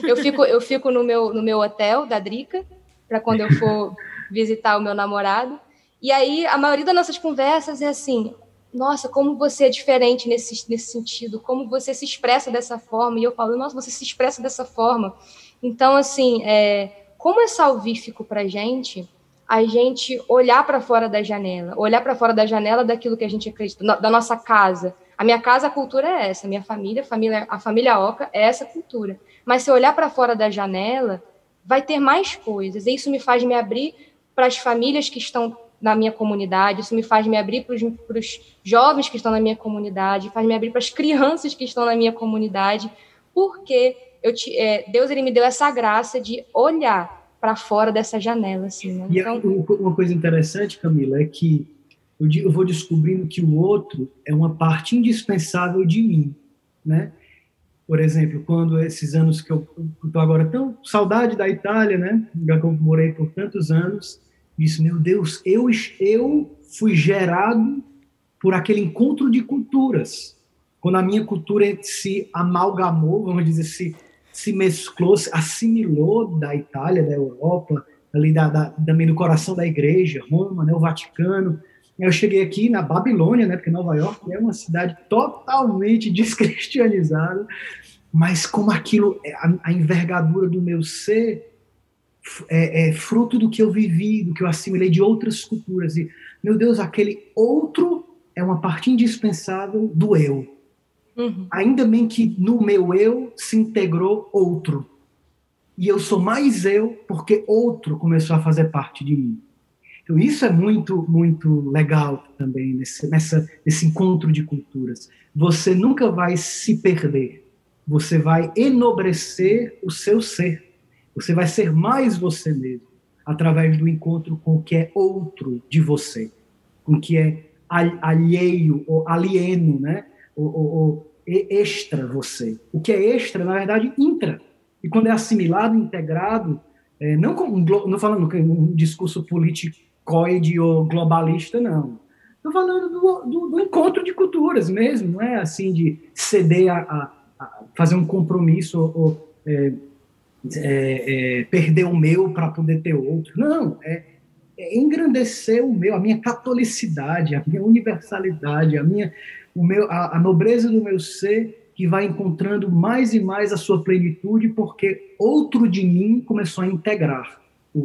Eu fico no meu hotel da Drica, para quando eu for visitar o meu namorado, e aí a maioria das nossas conversas é assim, nossa, como você é diferente nesse sentido, como você se expressa dessa forma, e eu falo, nossa, você se expressa dessa forma. Então, assim, como é salvífico para a gente olhar para fora da janela daquilo que a gente acredita, da nossa casa. A minha casa, a cultura é essa, a família Oca é essa cultura. Mas se eu olhar para fora da janela, vai ter mais coisas, e isso me faz me abrir para as famílias que estão na minha comunidade, isso me faz me abrir para os jovens que estão na minha comunidade, faz me abrir para as crianças que estão na minha comunidade, porque Deus ele me deu essa graça de olhar para fora dessa janela. Assim, né? Então, uma coisa interessante, Camila, é que eu vou descobrindo que o outro é uma parte indispensável de mim, né? Por exemplo, quando esses anos que eu estou agora tão saudade da Itália, né? Já que eu morei por tantos anos, isso, meu Deus, eu fui gerado por aquele encontro de culturas. Quando a minha cultura se amalgamou, vamos dizer, se mesclou, se assimilou da Itália, da Europa, ali também do coração da igreja, Roma, né, o Vaticano. Eu cheguei aqui na Babilônia, né, porque Nova York é uma cidade totalmente descristianizada, mas como aquilo, a envergadura do meu ser é fruto do que eu vivi, do que eu assimilei de outras culturas. E, meu Deus, aquele outro é uma parte indispensável do eu. Uhum. Ainda bem que no meu eu se integrou outro. E eu sou mais eu porque outro começou a fazer parte de mim. Então, isso é muito, muito legal também nesse encontro de culturas. Você nunca vai se perder. Você vai enobrecer o seu ser. Você vai ser mais você mesmo, através do encontro com o que é outro de você, com o que é alheio, ou alieno, né? ou extra você. O que é extra, na verdade, intra. E quando é assimilado, integrado, não falando um discurso politicoide ou globalista, não. Estou falando do encontro de culturas mesmo, não é assim de ceder a fazer um compromisso ou perder o meu para poder ter outro. Não, é engrandecer o meu, a minha catolicidade, a minha universalidade, a nobreza do meu ser, que vai encontrando mais e mais a sua plenitude, porque outro de mim começou a integrar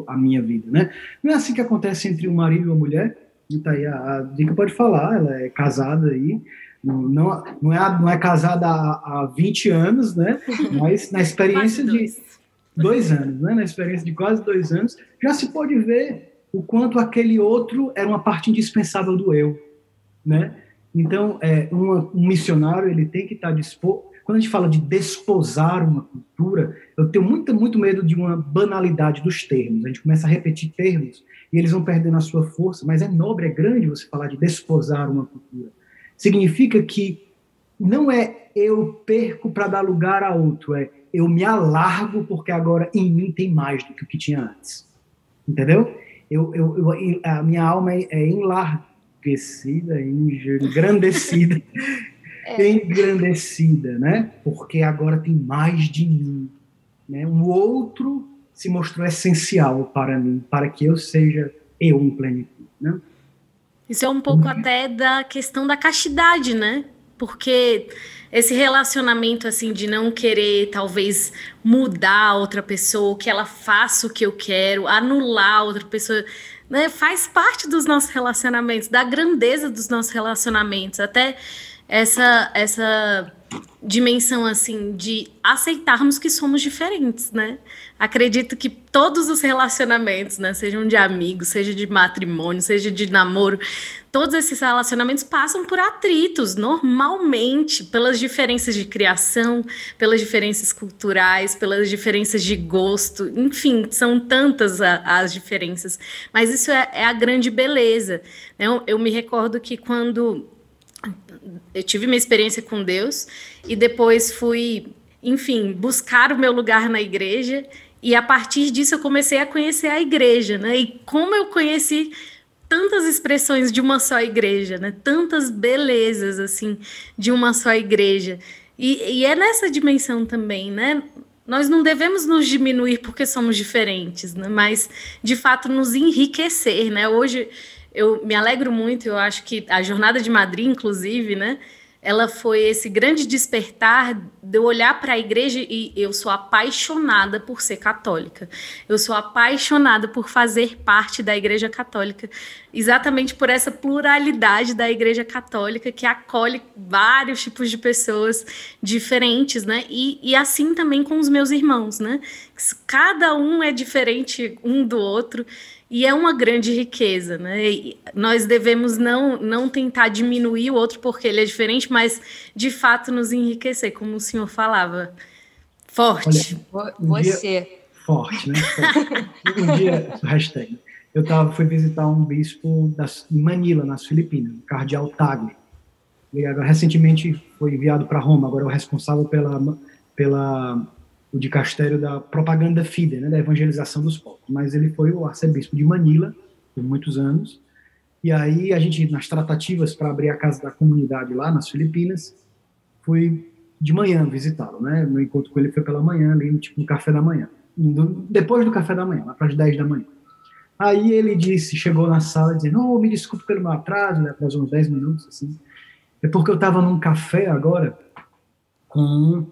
a minha vida, né? Não é assim que acontece entre um marido e uma mulher. Tá aí, a Dica pode falar, ela é casada aí, não é casada há 20 anos, né? Mas na experiência de 2 anos, né? Na experiência de quase 2 anos, já se pode ver o quanto aquele outro era uma parte indispensável do eu, né? Então, um missionário, ele tem que estar disposto. Quando a gente fala de desposar uma cultura, eu tenho muito medo de uma banalidade dos termos. A gente começa a repetir termos e eles vão perdendo a sua força, mas é nobre, é grande você falar de desposar uma cultura. Significa que não é eu perco para dar lugar a outro, eu me alargo porque agora em mim tem mais do que o que tinha antes. Entendeu? A minha alma é enlarguecida, engrandecida, engrandecida, né? Porque agora tem mais de mim. Né? Um outro se mostrou essencial para mim, para que eu seja eu em plenitude. Né? Isso é um pouco até da questão da castidade, né? Porque esse relacionamento, assim, de não querer, talvez, mudar a outra pessoa, que ela faça o que eu quero, anular a outra pessoa, né, faz parte dos nossos relacionamentos, da grandeza dos nossos relacionamentos, até essa dimensão assim de aceitarmos que somos diferentes, né? Acredito que todos os relacionamentos, né, sejam de amigos, seja de matrimônio, seja de namoro, todos esses relacionamentos passam por atritos, normalmente, pelas diferenças de criação, pelas diferenças culturais, pelas diferenças de gosto, enfim, são tantas as diferenças, mas isso é a grande beleza. Eu me recordo que quando eu tive minha experiência com Deus e depois fui, enfim, buscar o meu lugar na igreja, e a partir disso eu comecei a conhecer a igreja, né? E como eu conheci tantas expressões de uma só igreja, né? Tantas belezas assim de uma só igreja. E é nessa dimensão também, né? Nós não devemos nos diminuir porque somos diferentes, né? Mas de fato nos enriquecer, né? Hoje eu me alegro muito, eu acho que a Jornada de Madrid, inclusive, né, ela foi esse grande despertar de eu olhar para a igreja, e eu sou apaixonada por ser católica. Eu sou apaixonada por fazer parte da Igreja Católica, exatamente por essa pluralidade da Igreja Católica, que acolhe vários tipos de pessoas diferentes, né? E assim também com os meus irmãos, né? Cada um é diferente um do outro, e é uma grande riqueza, né? E nós devemos não tentar diminuir o outro porque ele é diferente, mas, de fato, nos enriquecer, como o senhor falava. Forte. Olha, você. Forte, né? Um dia, hashtag, fui visitar um bispo em Manila, nas Filipinas, o cardeal Tagle. E agora, recentemente, foi enviado para Roma, agora é o responsável o dicastério da propaganda fide, né, da evangelização dos povos, mas ele foi o arcebispo de Manila por muitos anos, e aí a gente, nas tratativas para abrir a casa da comunidade lá nas Filipinas, fui de manhã visitá-lo, né, meu encontro com ele foi pela manhã, ali no café da manhã, depois do café da manhã, lá para as 10 da manhã. Aí ele chegou na sala dizendo, me desculpe pelo meu atraso, né, atrasou uns 10 minutos, assim, é porque eu estava num café agora com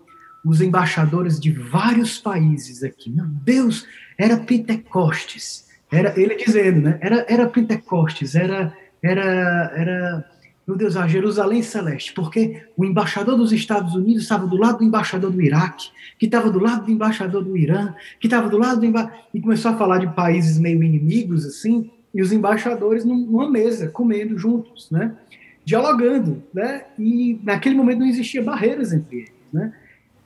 os embaixadores de vários países aqui. Meu Deus, era Pentecostes. Era ele dizendo, né? Era Pentecostes, era meu Deus, a Jerusalém Celeste, porque o embaixador dos Estados Unidos estava do lado do embaixador do Iraque, que estava do lado do embaixador do Irã, que estava do lado e começou a falar de países meio inimigos, assim, e os embaixadores numa mesa, comendo juntos, né? Dialogando, né? E naquele momento não existia barreiras entre eles, né?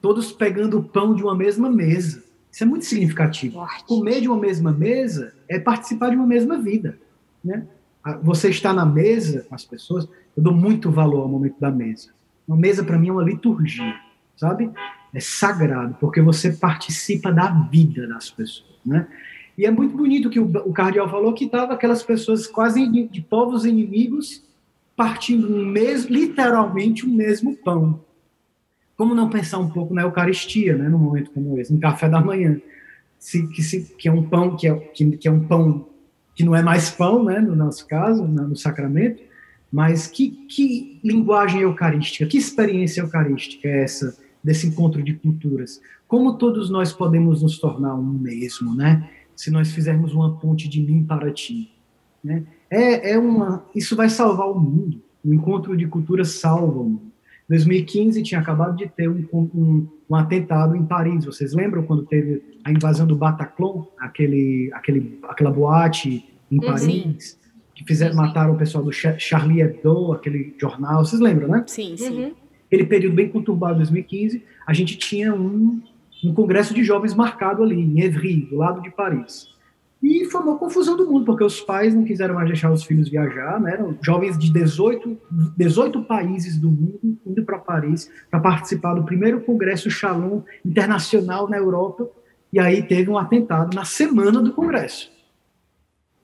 Todos pegando o pão de uma mesma mesa. Isso é muito significativo. Forte. Comer de uma mesma mesa é participar de uma mesma vida, né? Você está na mesa com as pessoas, eu dou muito valor ao momento da mesa. Uma mesa, para mim, é uma liturgia, sabe? É sagrado, porque você participa da vida das pessoas, né? E é muito bonito que o cardeal falou que estava aquelas pessoas quase de povos inimigos partindo literalmente o mesmo pão. Como não pensar um pouco na Eucaristia, né, num momento como esse, no café da manhã, que é um pão que é um pão que não é mais pão, né, no nosso caso, no sacramento, mas que linguagem eucarística, que experiência eucarística é essa desse encontro de culturas? Como todos nós podemos nos tornar um mesmo, né? Se nós fizermos uma ponte de mim para ti, né? Isso vai salvar o mundo. O encontro de culturas salva o mundo. 2015 tinha acabado de ter um atentado em Paris. Vocês lembram quando teve a invasão do Bataclan, aquela boate em Paris, que mataram o pessoal do Charlie Hebdo, aquele jornal? Vocês lembram, né? Sim, sim. Uhum. Aquele período bem conturbado, 2015, a gente tinha um congresso de jovens marcado ali, em Évry, do lado de Paris. E foi uma confusão do mundo, porque os pais não quiseram mais deixar os filhos viajar, né? Eram jovens de 18 países do mundo indo para Paris para participar do primeiro congresso Shalom internacional na Europa, e aí teve um atentado na semana do congresso.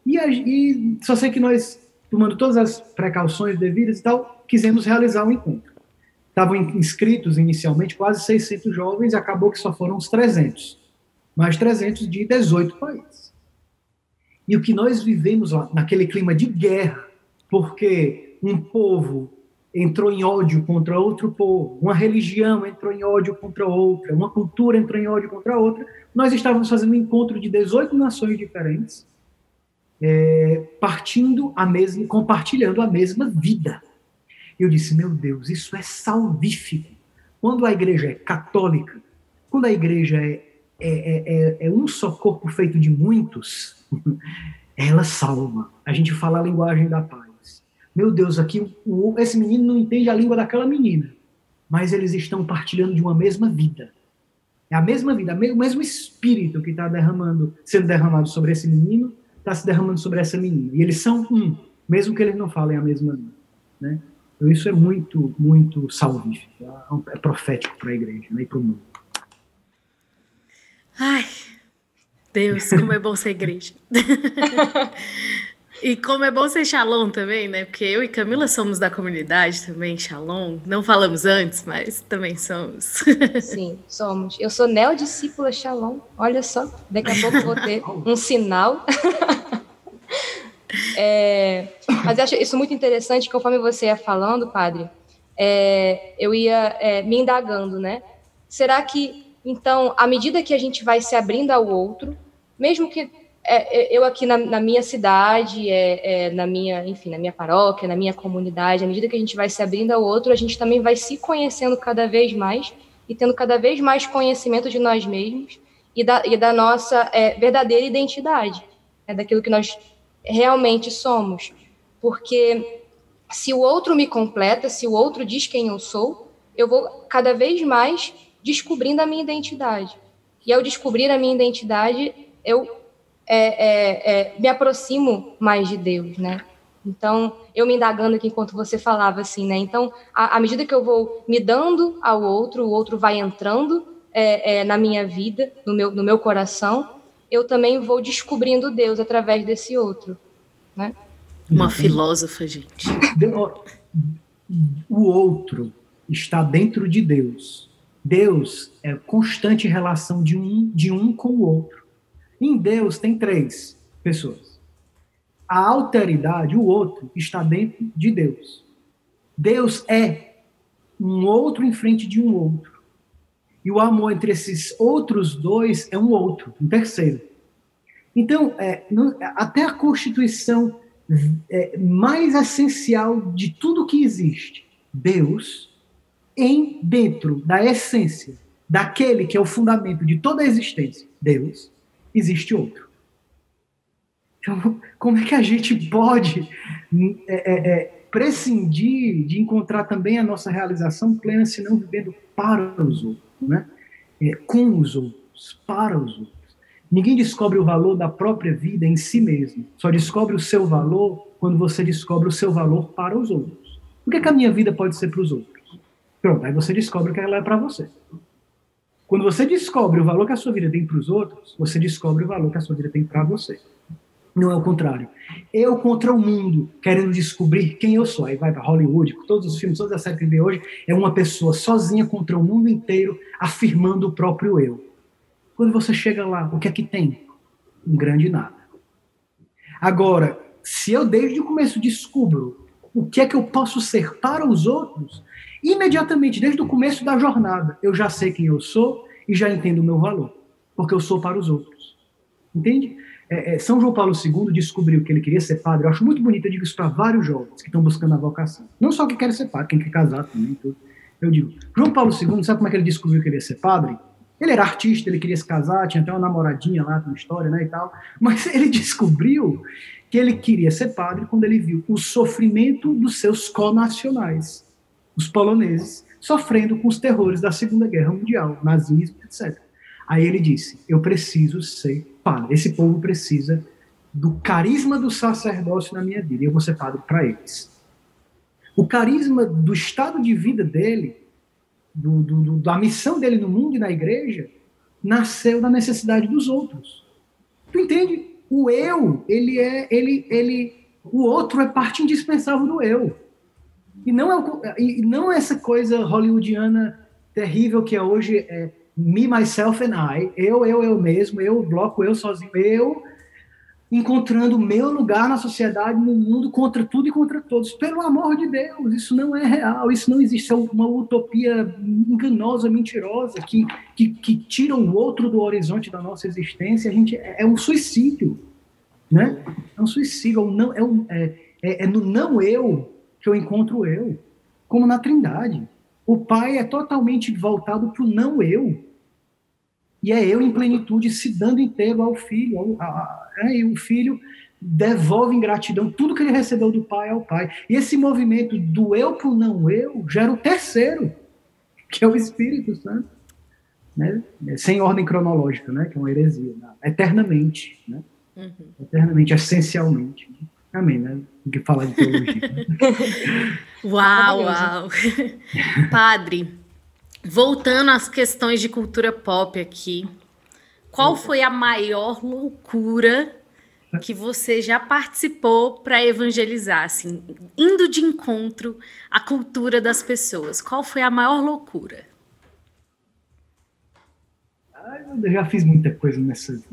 E só sei que nós, tomando todas as precauções devidas e tal, quisemos realizar um encontro. Estavam inscritos inicialmente quase 600 jovens, e acabou que só foram uns 300. Mais 300 de 18 países. E o que nós vivemos lá, naquele clima de guerra, porque um povo entrou em ódio contra outro povo, uma religião entrou em ódio contra outra, uma cultura entrou em ódio contra outra, nós estávamos fazendo um encontro de 18 nações diferentes, compartilhando a mesma vida. Eu disse, meu Deus, isso é salvífico. Quando a igreja é católica, quando a igreja é um só corpo feito de muitos, ela salva. A gente fala a linguagem da paz. Meu Deus, aqui esse menino não entende a língua daquela menina, mas eles estão partilhando de uma mesma vida. É a mesma vida, o mesmo espírito que está sendo derramado sobre esse menino, está se derramando sobre essa menina. E eles são um, mesmo que eles não falem a mesma língua, né? Então isso é muito, muito salvífico, é profético para a igreja, né, e para o mundo. Ai, Deus, como é bom ser igreja. E como é bom ser Shalom também, né? Porque eu e Camila somos da comunidade também, Shalom. Não falamos antes, mas também somos. Sim, somos. Eu sou neodiscípula Shalom. Olha só, daqui a pouco vou ter um sinal. Mas eu acho isso muito interessante, conforme você ia falando, padre, eu ia me indagando, né? Será que, então, à medida que a gente vai se abrindo ao outro, mesmo que eu aqui na minha cidade, na minha paróquia, na minha comunidade, à medida que a gente vai se abrindo ao outro, a gente também vai se conhecendo cada vez mais e tendo cada vez mais conhecimento de nós mesmos e da nossa verdadeira identidade, daquilo que nós realmente somos. Porque se o outro me completa, se o outro diz quem eu sou, eu vou cada vez mais descobrindo a minha identidade. E ao descobrir a minha identidade, eu me aproximo mais de Deus, né? Então, eu me indagando aqui enquanto você falava assim, né? Então, à medida que eu vou me dando ao outro, o outro vai entrando na minha vida, no meu coração, eu também vou descobrindo Deus através desse outro, né? Uma filósofa, gente. O outro está dentro de Deus. Deus é constante relação de um com o outro. Em Deus tem 3 pessoas. A alteridade, o outro, está dentro de Deus. Deus é um outro em frente de um outro. E o amor entre esses outros 2 é um outro, um terceiro. Então, até a constituição mais essencial de tudo que existe, Deus, dentro da essência daquele que é o fundamento de toda a existência, Deus, existe outro. Então, como é que a gente pode prescindir de encontrar também a nossa realização plena, se não vivendo para os outros, né? Com os outros, para os outros? Ninguém descobre o valor da própria vida em si mesmo. Só descobre o seu valor quando você descobre o seu valor para os outros. O que a minha vida pode ser para os outros? Pronto, aí você descobre o que ela é para você. Quando você descobre o valor que a sua vida tem para os outros, você descobre o valor que a sua vida tem para você. Não é o contrário. Eu contra o mundo, querendo descobrir quem eu sou. Aí vai para Hollywood, com todos os filmes, toda a série que vê hoje, é uma pessoa sozinha contra o mundo inteiro, afirmando o próprio eu. Quando você chega lá, o que é que tem? Um grande nada. Agora, se eu desde o começo descubro o que é que eu posso ser para os outros, imediatamente, desde o começo da jornada, eu já sei quem eu sou e já entendo o meu valor, porque eu sou para os outros. Entende? São João Paulo II descobriu que ele queria ser padre. Eu acho muito bonito, eu digo isso para vários jovens que estão buscando a vocação. Não só que querem ser padre, quem quer casar também. Tudo. Eu digo, João Paulo II, sabe como é que ele descobriu que ele ia ser padre? Ele era artista, ele queria se casar, tinha até uma namoradinha lá, com história, né, e tal. Mas ele descobriu que ele queria ser padre quando ele viu o sofrimento dos seus connacionais, os poloneses, sofrendo com os terrores da Segunda Guerra Mundial, nazismo, etc. Aí ele disse, eu preciso ser padre. Esse povo precisa do carisma do sacerdócio na minha vida, e eu vou ser padre para eles. O carisma do estado de vida dele, da missão dele no mundo e na igreja, nasceu da necessidade dos outros. Tu entende? O eu, o outro é parte indispensável do eu. E não essa coisa hollywoodiana terrível que é hoje me, myself and I, eu mesmo, eu, bloco eu sozinho, eu encontrando o meu lugar na sociedade, no mundo, contra tudo e contra todos. Pelo amor de Deus, isso não é real, isso não existe, é uma utopia enganosa, mentirosa, que tira o outro do horizonte da nossa existência. É um suicídio. né? É um suicídio, é no não eu que eu encontro o eu, como na Trindade. O Pai é totalmente voltado para o não eu, e é eu em plenitude se dando inteiro ao Filho, e o Filho devolve em gratidão tudo que ele recebeu do Pai ao Pai. E esse movimento do eu para o não eu gera o terceiro, que é o Espírito Santo, né? Sem ordem cronológica, né? Que é uma heresia, né? Eternamente, né? Eternamente, essencialmente. Amém, né? Tem que falar de teologia. Uau! Padre, voltando às questões de cultura pop aqui, qual foi a maior loucura que você já participou para evangelizar, assim, indo de encontro à cultura das pessoas? Qual foi a maior loucura? Eu já fiz muita coisa nessa vida.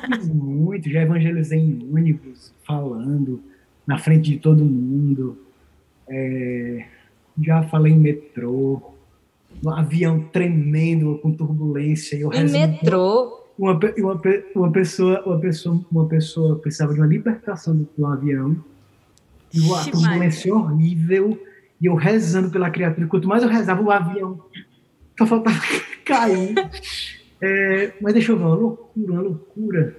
Fiz muito, já evangelizei em ônibus, falando na frente de todo mundo. Já falei em metrô, no avião tremendo, com turbulência. Em metrô? Uma pessoa precisava de uma libertação do avião, e a turbulência horrível, e eu rezando pela criatura. Quanto mais eu rezava, o avião só faltava cair. Mas deixa eu ver, uma loucura.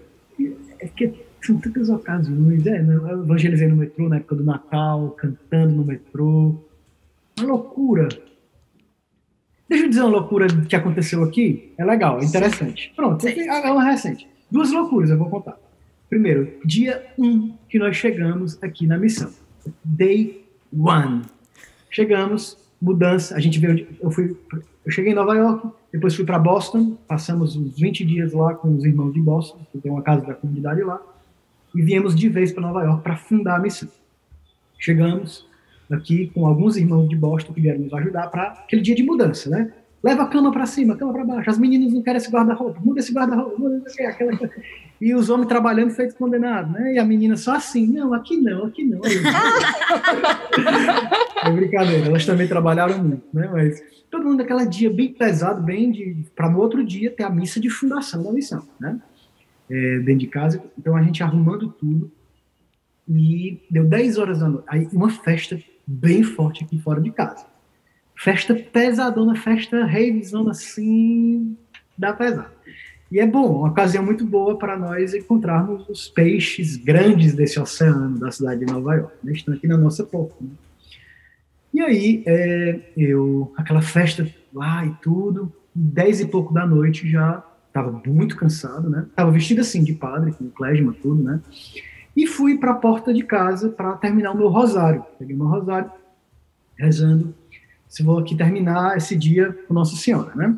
É que são tantas ocasiões, né? Eu evangelizei no metrô na época do Natal, cantando no metrô. Uma loucura. Deixa eu dizer uma loucura que aconteceu aqui. É legal, é interessante. Pronto, é uma recente. 2 loucuras eu vou contar. Primeiro, dia 1 que nós chegamos aqui na missão. Day 1. Chegamos, mudança. A gente veio. Eu cheguei em Nova York, depois fui para Boston, passamos uns 20 dias lá com os irmãos de Boston, que tem uma casa da comunidade lá, e viemos de vez para Nova York para fundar a missão. Chegamos aqui com alguns irmãos de Boston que vieram nos ajudar para aquele dia de mudança, né? Leva a cama para cima, a cama para baixo, as meninas não querem esse guarda-roupa, muda esse guarda-roupa, muda aquela... E os homens trabalhando feito condenado, né? E a menina só assim, não, aqui não. É brincadeira, elas também trabalharam muito, né? Mas todo mundo naquele dia bem pesado, para no outro dia ter a missa de fundação da missão, né? Dentro de casa, então a gente arrumando tudo, e deu 10 horas da noite, aí uma festa bem forte aqui fora de casa. Festa pesadona, festa ravezona assim, dá pesado. E é bom, uma ocasião muito boa para nós encontrarmos os peixes grandes desse oceano da cidade de Nova York, né? Estão aqui na nossa porta, né? E aí, aquela festa lá e tudo, 10 e pouco da noite já estava muito cansado, né? Estava vestido assim de padre, com clésima, tudo, né? E fui para a porta de casa para terminar o meu rosário. Peguei meu rosário, rezando, se vou aqui terminar esse dia com Nossa Senhora, né?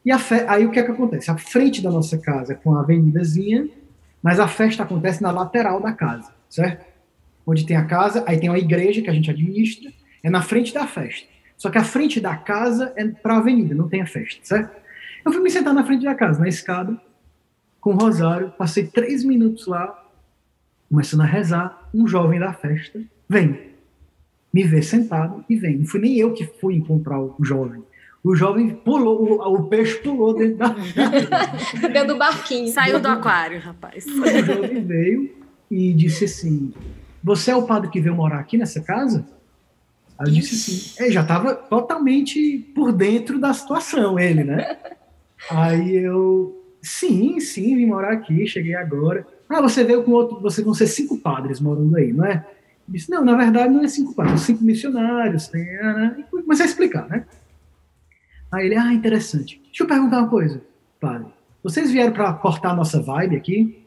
E aí o que é que acontece? A frente da nossa casa é com uma avenidazinha, mas a festa acontece na lateral da casa, certo? Onde tem a casa, aí tem uma igreja que a gente administra, é na frente da festa. Só que a frente da casa é para a avenida, não tem a festa, certo? Eu fui me sentar na frente da casa, na escada, com o rosário, passei 3 minutos lá, começando a rezar, um jovem da festa vem, me vê sentado e vem. Não fui nem eu que fui encontrar o jovem. O jovem pulou, o peixe pulou dentro dentro do barquinho. Saiu do aquário, rapaz. O jovem veio e disse assim, você é o padre que veio morar aqui nessa casa? Aí eu disse assim, já estava totalmente por dentro da situação, ele, né? Aí eu, sim, vim morar aqui, cheguei agora. Você veio com outro, vocês vão ser 5 padres morando aí, não é? Eu disse, não, na verdade não é 5 padres, 5 missionários, tem, e comecei a explicar, né? Aí ele, interessante. Deixa eu perguntar uma coisa, padre. Vocês vieram para cortar a nossa vibe aqui?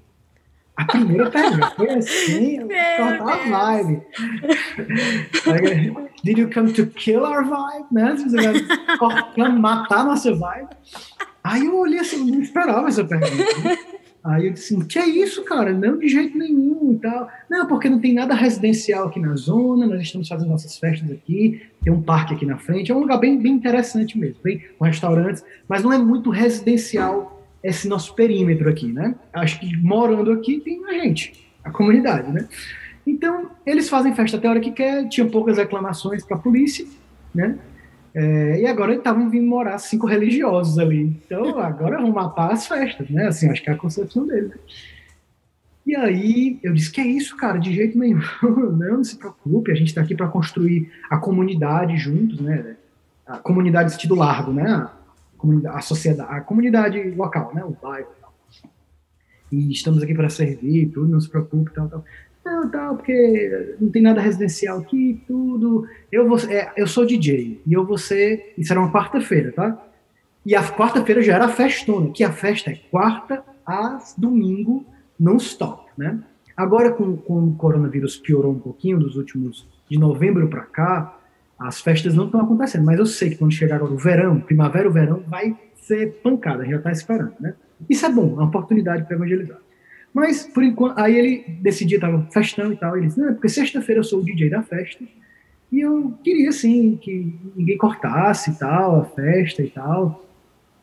A primeira pergunta foi assim, cortar a vibe. Did you come to kill our vibe? Né? Vocês vieram matar a nossa vibe? Aí eu olhei assim, não esperava essa pergunta. Né? Aí eu disse, que é isso, cara? Não, de jeito nenhum e tal. Não, porque não tem nada residencial aqui na zona, nós estamos fazendo nossas festas aqui, tem um parque aqui na frente, é um lugar bem interessante mesmo, com restaurantes, mas não é muito residencial esse nosso perímetro aqui, né? Acho que morando aqui tem a gente, a comunidade, né? Então, eles fazem festa até a hora que quer, tinha poucas reclamações para a polícia, né? E agora estavam vindo morar 5 religiosos ali. Então, agora vão matar as festas, né? Assim, acho que é a concepção deles. E aí eu disse, que é isso, cara? De jeito nenhum. Não se preocupe, a gente está aqui para construir a comunidade juntos, né? A comunidade de sentido largo, né? A sociedade, a comunidade local, né? O bairro e tal. E estamos aqui para servir, tudo, não se preocupe, tal. Não, tal, porque não tem nada residencial aqui, tudo. Eu sou DJ, e eu vou ser... Isso era uma quarta-feira, tá? E a quarta-feira já era a festona, que a festa é quarta a domingo, non-stop, né? Agora, com o coronavírus piorou um pouquinho, de novembro para cá, as festas não estão acontecendo, mas eu sei que quando chegar agora o verão, primavera, o verão, vai ser pancada, a gente já está esperando, né? Isso é bom, é uma oportunidade para evangelizar. Mas, por enquanto, aí ele, desse dia, estava festando e tal, ele disse, não, porque sexta-feira eu sou o DJ da festa, e eu queria, assim, que ninguém cortasse e tal, a festa e tal.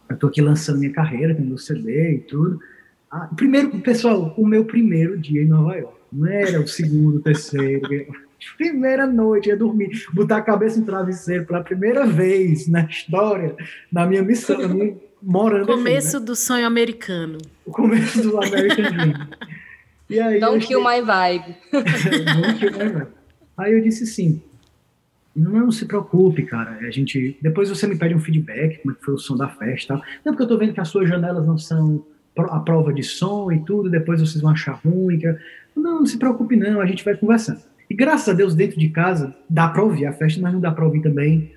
Eu tô aqui lançando minha carreira, com meu CD e tudo. Pessoal, o meu primeiro dia em Nova York. Não era o segundo, o terceiro. Primeira noite, ia dormir, botar a cabeça no travesseiro pela primeira vez na história, na minha missão, morando começo aqui, né? do sonho americano. O começo do American Dream. E aí Don't kill my vibe. Don't kill my vibe. Aí eu disse assim, não se preocupe, cara. Depois você me pede um feedback, como é que foi o som da festa. Não, porque eu tô vendo que as suas janelas não são a prova de som e tudo, depois vocês vão achar ruim. Não se preocupe não, a gente vai conversando. E graças a Deus, dentro de casa, dá pra ouvir a festa, mas não dá pra ouvir também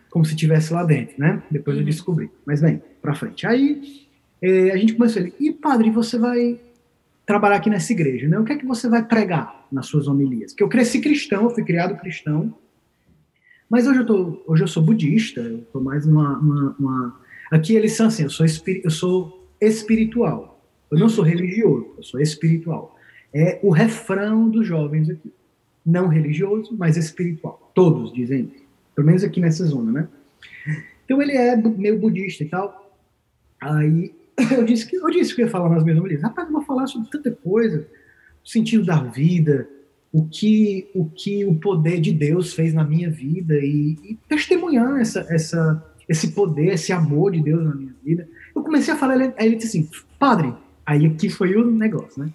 como se estivesse lá dentro, né? Depois eu descobri. Mas bem, pra frente. Aí a gente começou ali, e padre, você vai trabalhar aqui nessa igreja, né? O que é que você vai pregar nas suas homilias? Porque eu cresci cristão, eu fui criado cristão, mas hoje eu sou budista, eu tô mais Aqui eles são assim, eu sou espiritual. Eu não sou religioso, eu sou espiritual. É o refrão dos jovens aqui. Não religioso, mas espiritual. Todos dizem isso. Pelo menos aqui nessa zona, né? Então ele é meio budista e tal. Aí eu disse que eu ia falar nas minhas homilias. Rapaz, eu vou falar sobre tanta coisa. O sentido da vida, o que o poder de Deus fez na minha vida e testemunhar esse poder, esse amor de Deus na minha vida. Eu comecei a falar, aí ele disse assim, padre, aí aqui foi o negócio, né?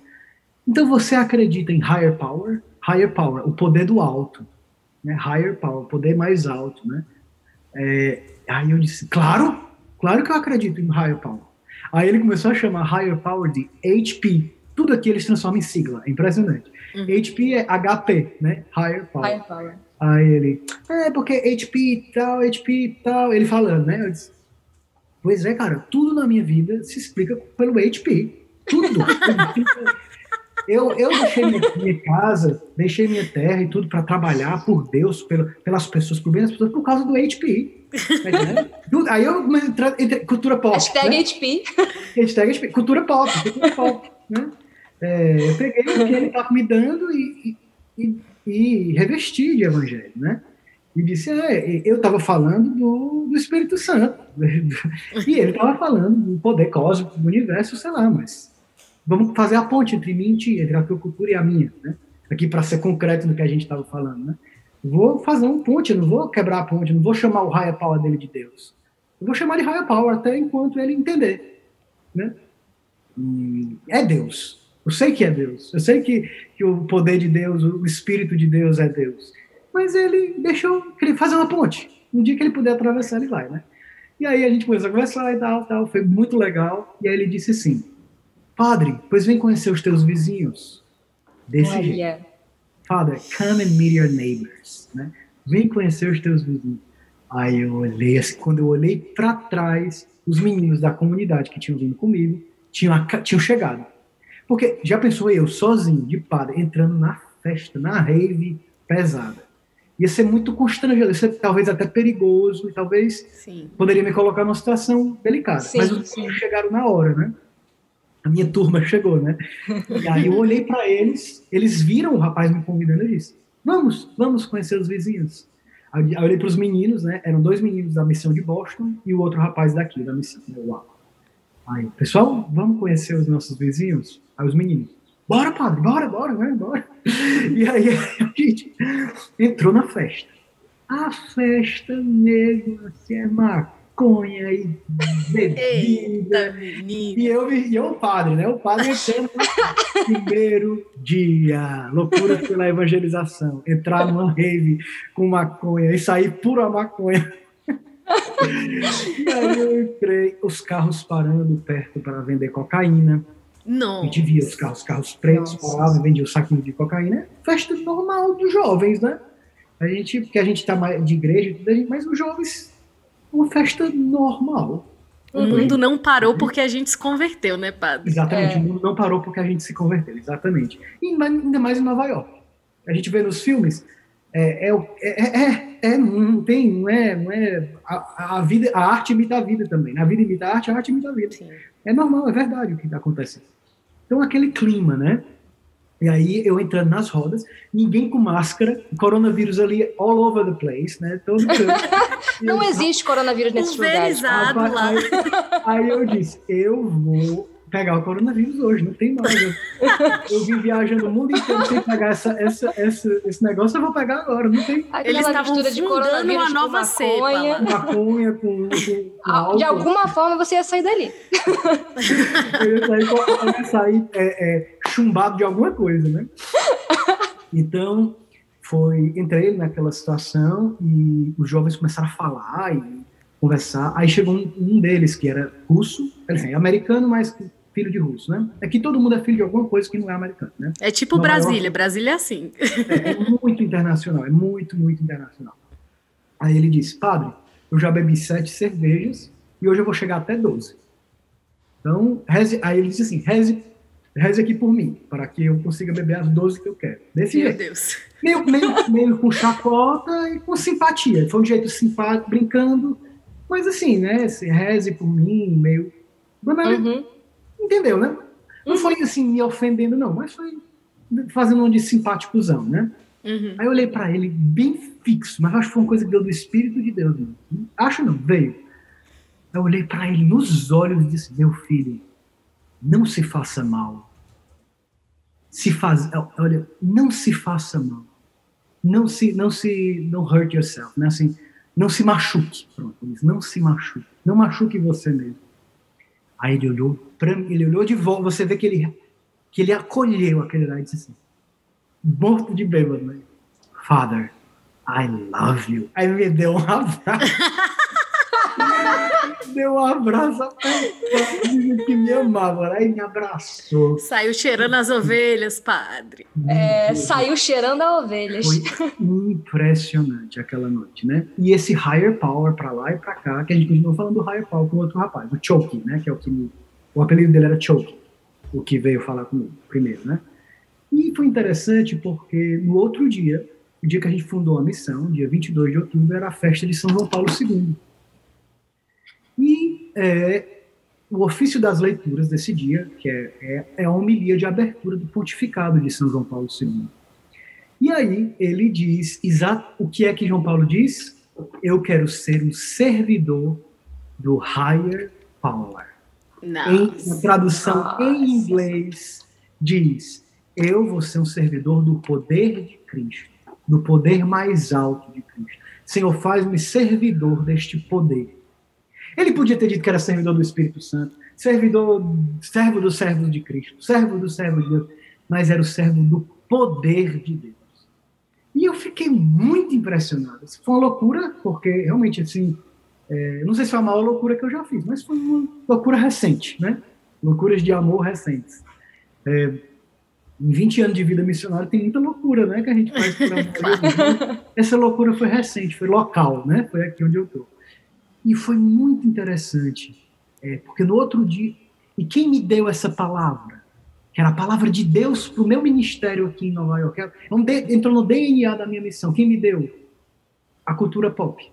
Então você acredita em higher power? Higher power, o poder do alto, né? Higher power, o poder mais alto, né? Aí eu disse, claro que eu acredito em higher power. Aí ele começou a chamar higher power de HP. Tudo aqui eles transformam em sigla, é impressionante. HP é HP, né? Higher power. Higher power. Aí ele, porque HP e tal, ele falando, né? Eu disse, pois é, cara, tudo na minha vida se explica pelo HP. Tudo. Eu deixei minha casa, deixei minha terra e tudo para trabalhar por Deus, pelas pessoas, por bem das pessoas, por causa do HP. Né? Aí eu comecei a entrar em cultura pop. Hashtag né? HP. Hashtag HP. Cultura pop. Né? Eu peguei o que ele estava me dando e revesti de evangelho, né? E disse, eu estava falando do Espírito Santo. E ele estava falando do poder cósmico do universo, sei lá, mas vamos fazer a ponte entre mim e ti, entre a tua cultura e a minha, né? Aqui para ser concreto no que a gente estava falando, né? Vou fazer um ponte, eu não vou quebrar a ponte, não vou chamar o higher power dele de Deus. Eu vou chamar de higher power até enquanto ele entender, né? É Deus. Eu sei que é Deus. Eu sei que o poder de Deus, o Espírito de Deus é Deus. Mas ele deixou fazer uma ponte. Um dia que ele puder atravessar, ele vai, né? E aí a gente começou a conversar e tal. Foi muito legal. E aí ele disse assim, padre, pois vem conhecer os teus vizinhos. Desse jeito. Father, come and meet your neighbors. Né? Vem conhecer os teus vizinhos. Aí eu olhei, assim, quando eu olhei para trás, os meninos da comunidade que tinham vindo comigo tinham chegado. Porque já pensou eu, sozinho, de padre, entrando na festa, na rave pesada. Ia ser muito constrangedor, ia ser talvez até perigoso, e talvez poderia me colocar numa situação delicada. Mas os meninos chegaram na hora, né? A minha turma chegou, né? E aí eu olhei para eles viram o rapaz me convidando e disse, vamos conhecer os vizinhos. Aí eu olhei para os meninos, né? Eram 2 meninos da missão de Boston e o outro rapaz daqui, da missão. Uau. Aí, pessoal, vamos conhecer os nossos vizinhos? Aí os meninos, bora, padre, bora, né? Bora. E aí a gente entrou na festa. A festa mesmo, assim, é uma maconha e bebida. E eu o padre, né? O padre entrando no primeiro dia. Loucura pela evangelização. Entrar numa rave com maconha e sair pura maconha. E aí eu entrei, os carros parando perto para vender cocaína. Não. A gente via os carros pretos, paravam e vendiam o saquinho de cocaína. Festa normal dos jovens, né? Porque a gente tá de igreja, mas os jovens, uma festa normal. O mundo não parou porque a gente se converteu, né, padre? Exatamente, o mundo não parou porque a gente se converteu, exatamente. E ainda mais em Nova York. A gente vê nos filmes, não é a vida, a arte imita a vida também. A vida imita a arte imita a vida. Sim. É normal, é verdade o que está acontecendo. Então, aquele clima, né? E aí, eu entrando nas rodas, ninguém com máscara, coronavírus ali all over the place, né? Todo não existe coronavírus nesses lugares. Lá. Aí eu disse, eu vou pegar o coronavírus hoje, não tem mais. Eu vim viajando o mundo inteiro sem pegar esse negócio, eu vou pegar agora, não tem. Eles estavam fundando uma nova cepa. Maconha com álcool. De alguma forma você ia sair dali. Eu ia sair chumbado de alguma coisa, né? Então, entrei naquela situação e os jovens começaram a falar e conversar. Aí chegou um deles que era russo, americano, mas filho de russo, né? Aqui todo mundo é filho de alguma coisa que não é americano, né? É tipo Brasília, Brasília é assim. É muito internacional, é muito, muito internacional. Aí ele disse, padre, eu já bebi 7 cervejas e hoje eu vou chegar até 12. Então, aí ele disse assim, reze aqui por mim, para que eu consiga beber as 12 que eu quero. Desse jeito. Deus. Meio com chacota e com simpatia. Foi um jeito simpático, brincando, mas assim, né? Reze por mim, meio... Entendeu, né? Não foi assim me ofendendo, não, mas foi fazendo um de simpáticozão, né? Aí eu olhei pra ele bem fixo, mas acho que foi uma coisa que deu do Espírito de Deus. Acho não, veio. Eu olhei pra ele nos olhos e disse, meu filho, não se faça mal. Olha, não se faça mal. Não hurt yourself, né? Assim, não se machuque. Pronto, não se machuque. Não machuque você mesmo. Aí ele olhou para mim, ele olhou de volta, você vê que ele acolheu aquele lá e disse assim, morto de bêbado, né? Father, I love you. Aí me deu um abraço. Deu um abraço dizendo que me amava, aí me abraçou. Saiu cheirando as ovelhas, padre. Saiu cheirando as ovelhas. Foi impressionante aquela noite, né? E esse higher power pra lá e pra cá, que a gente continuou falando do higher power com outro rapaz, o Choki, né? Que é o apelido dele era Choki, o que veio falar comigo primeiro, né? E foi interessante porque no outro dia, o dia que a gente fundou a missão, dia 22 de outubro, era a festa de São João Paulo II. E o ofício das leituras desse dia, que é a homilia de abertura do pontificado de São João Paulo II. E aí ele diz, o que é que João Paulo diz? Eu quero ser um servidor do higher power. Na tradução em inglês diz, eu vou ser um servidor do poder de Cristo, do poder mais alto de Cristo. Senhor, faz-me servidor deste poder. Ele podia ter dito que era servidor do Espírito Santo, servo dos servos de Cristo, servo do servo de Deus, mas era o servo do poder de Deus. E eu fiquei muito impressionado. Foi uma loucura, porque realmente, assim, não sei se foi a maior loucura que eu já fiz, mas foi uma loucura recente, né? Loucuras de amor recentes. Em 20 anos de vida missionária tem muita loucura, né? Que a gente faz por amor. Essa loucura foi recente, foi local, né? Foi aqui onde eu estou. E foi muito interessante, porque no outro dia... E quem me deu essa palavra? Que era a palavra de Deus para o meu ministério aqui em Nova York. Entrou no DNA da minha missão. Quem me deu? A cultura pop.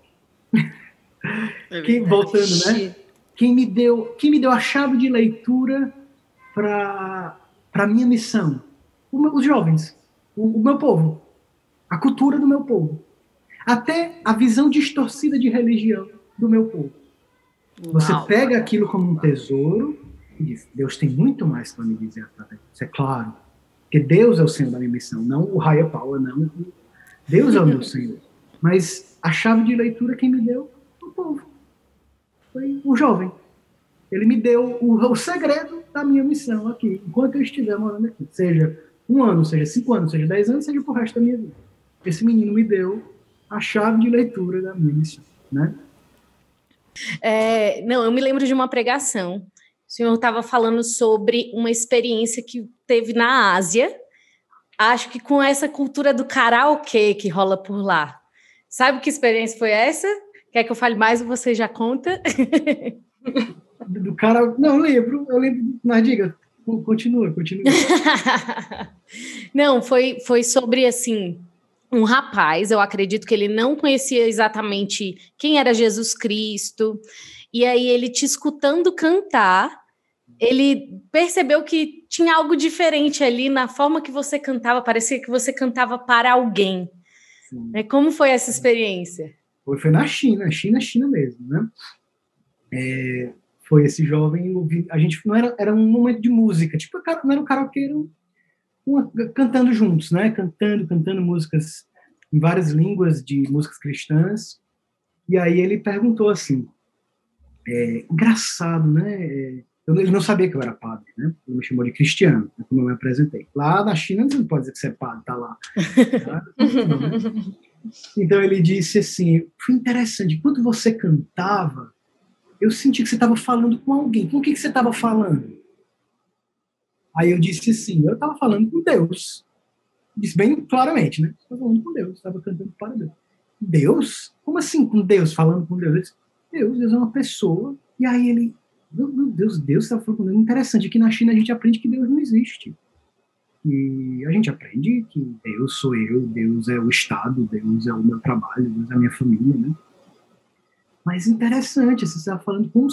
Voltando, né? Quem me deu a chave de leitura para a minha missão? Os jovens. O meu povo. A cultura do meu povo. Até a visão distorcida de religião do meu povo. Você pega aquilo como um tesouro e diz, Deus tem muito mais para me dizer através disso, é claro. Porque Deus é o Senhor da minha missão, não o higher power, não. Deus é o meu Senhor. Mas a chave de leitura quem me deu? O povo. Foi o jovem. Ele me deu o segredo da minha missão aqui, enquanto eu estiver morando aqui. Seja 1 ano, seja 5 anos, seja 10 anos, seja pro resto da minha vida. Esse menino me deu a chave de leitura da minha missão, né? Não, eu me lembro de uma pregação. O senhor estava falando sobre uma experiência que teve na Ásia, acho que com essa cultura do karaokê que rola por lá. Sabe que experiência foi essa? Quer que eu fale mais ou você já conta? Do cara... Não, eu lembro, mas diga, continua. Não, foi sobre, assim, um rapaz, eu acredito que ele não conhecia exatamente quem era Jesus Cristo, e aí ele te escutando cantar, ele percebeu que tinha algo diferente ali na forma que você cantava, parecia que você cantava para alguém. Como foi essa experiência? Foi na China mesmo, né? Foi esse jovem, a gente não era um momento de música, tipo, não era um karaokê, cantando juntos, né? Cantando músicas em várias línguas de músicas cristãs. E aí ele perguntou assim, engraçado, né? Ele não sabia que eu era padre, né? Ele me chamou de cristiano, como eu me apresentei. Lá na China você não pode dizer que você é padre, tá lá. Tá? Não, né? Então ele disse assim, foi interessante, enquanto você cantava, eu senti que você estava falando com alguém. Com o que você estava falando? Aí eu disse assim, eu estava falando com Deus. Disse bem claramente, né? Estava falando com Deus, estava cantando para Deus. Deus? Como assim com Deus? Falando com Deus? Eu disse, Deus é uma pessoa. E aí ele, meu Deus estava falando com Deus. Interessante, aqui na China a gente aprende que Deus não existe. E a gente aprende que Deus sou eu, Deus é o Estado, Deus é o meu trabalho, Deus é a minha família, né? Mas interessante, você estava falando com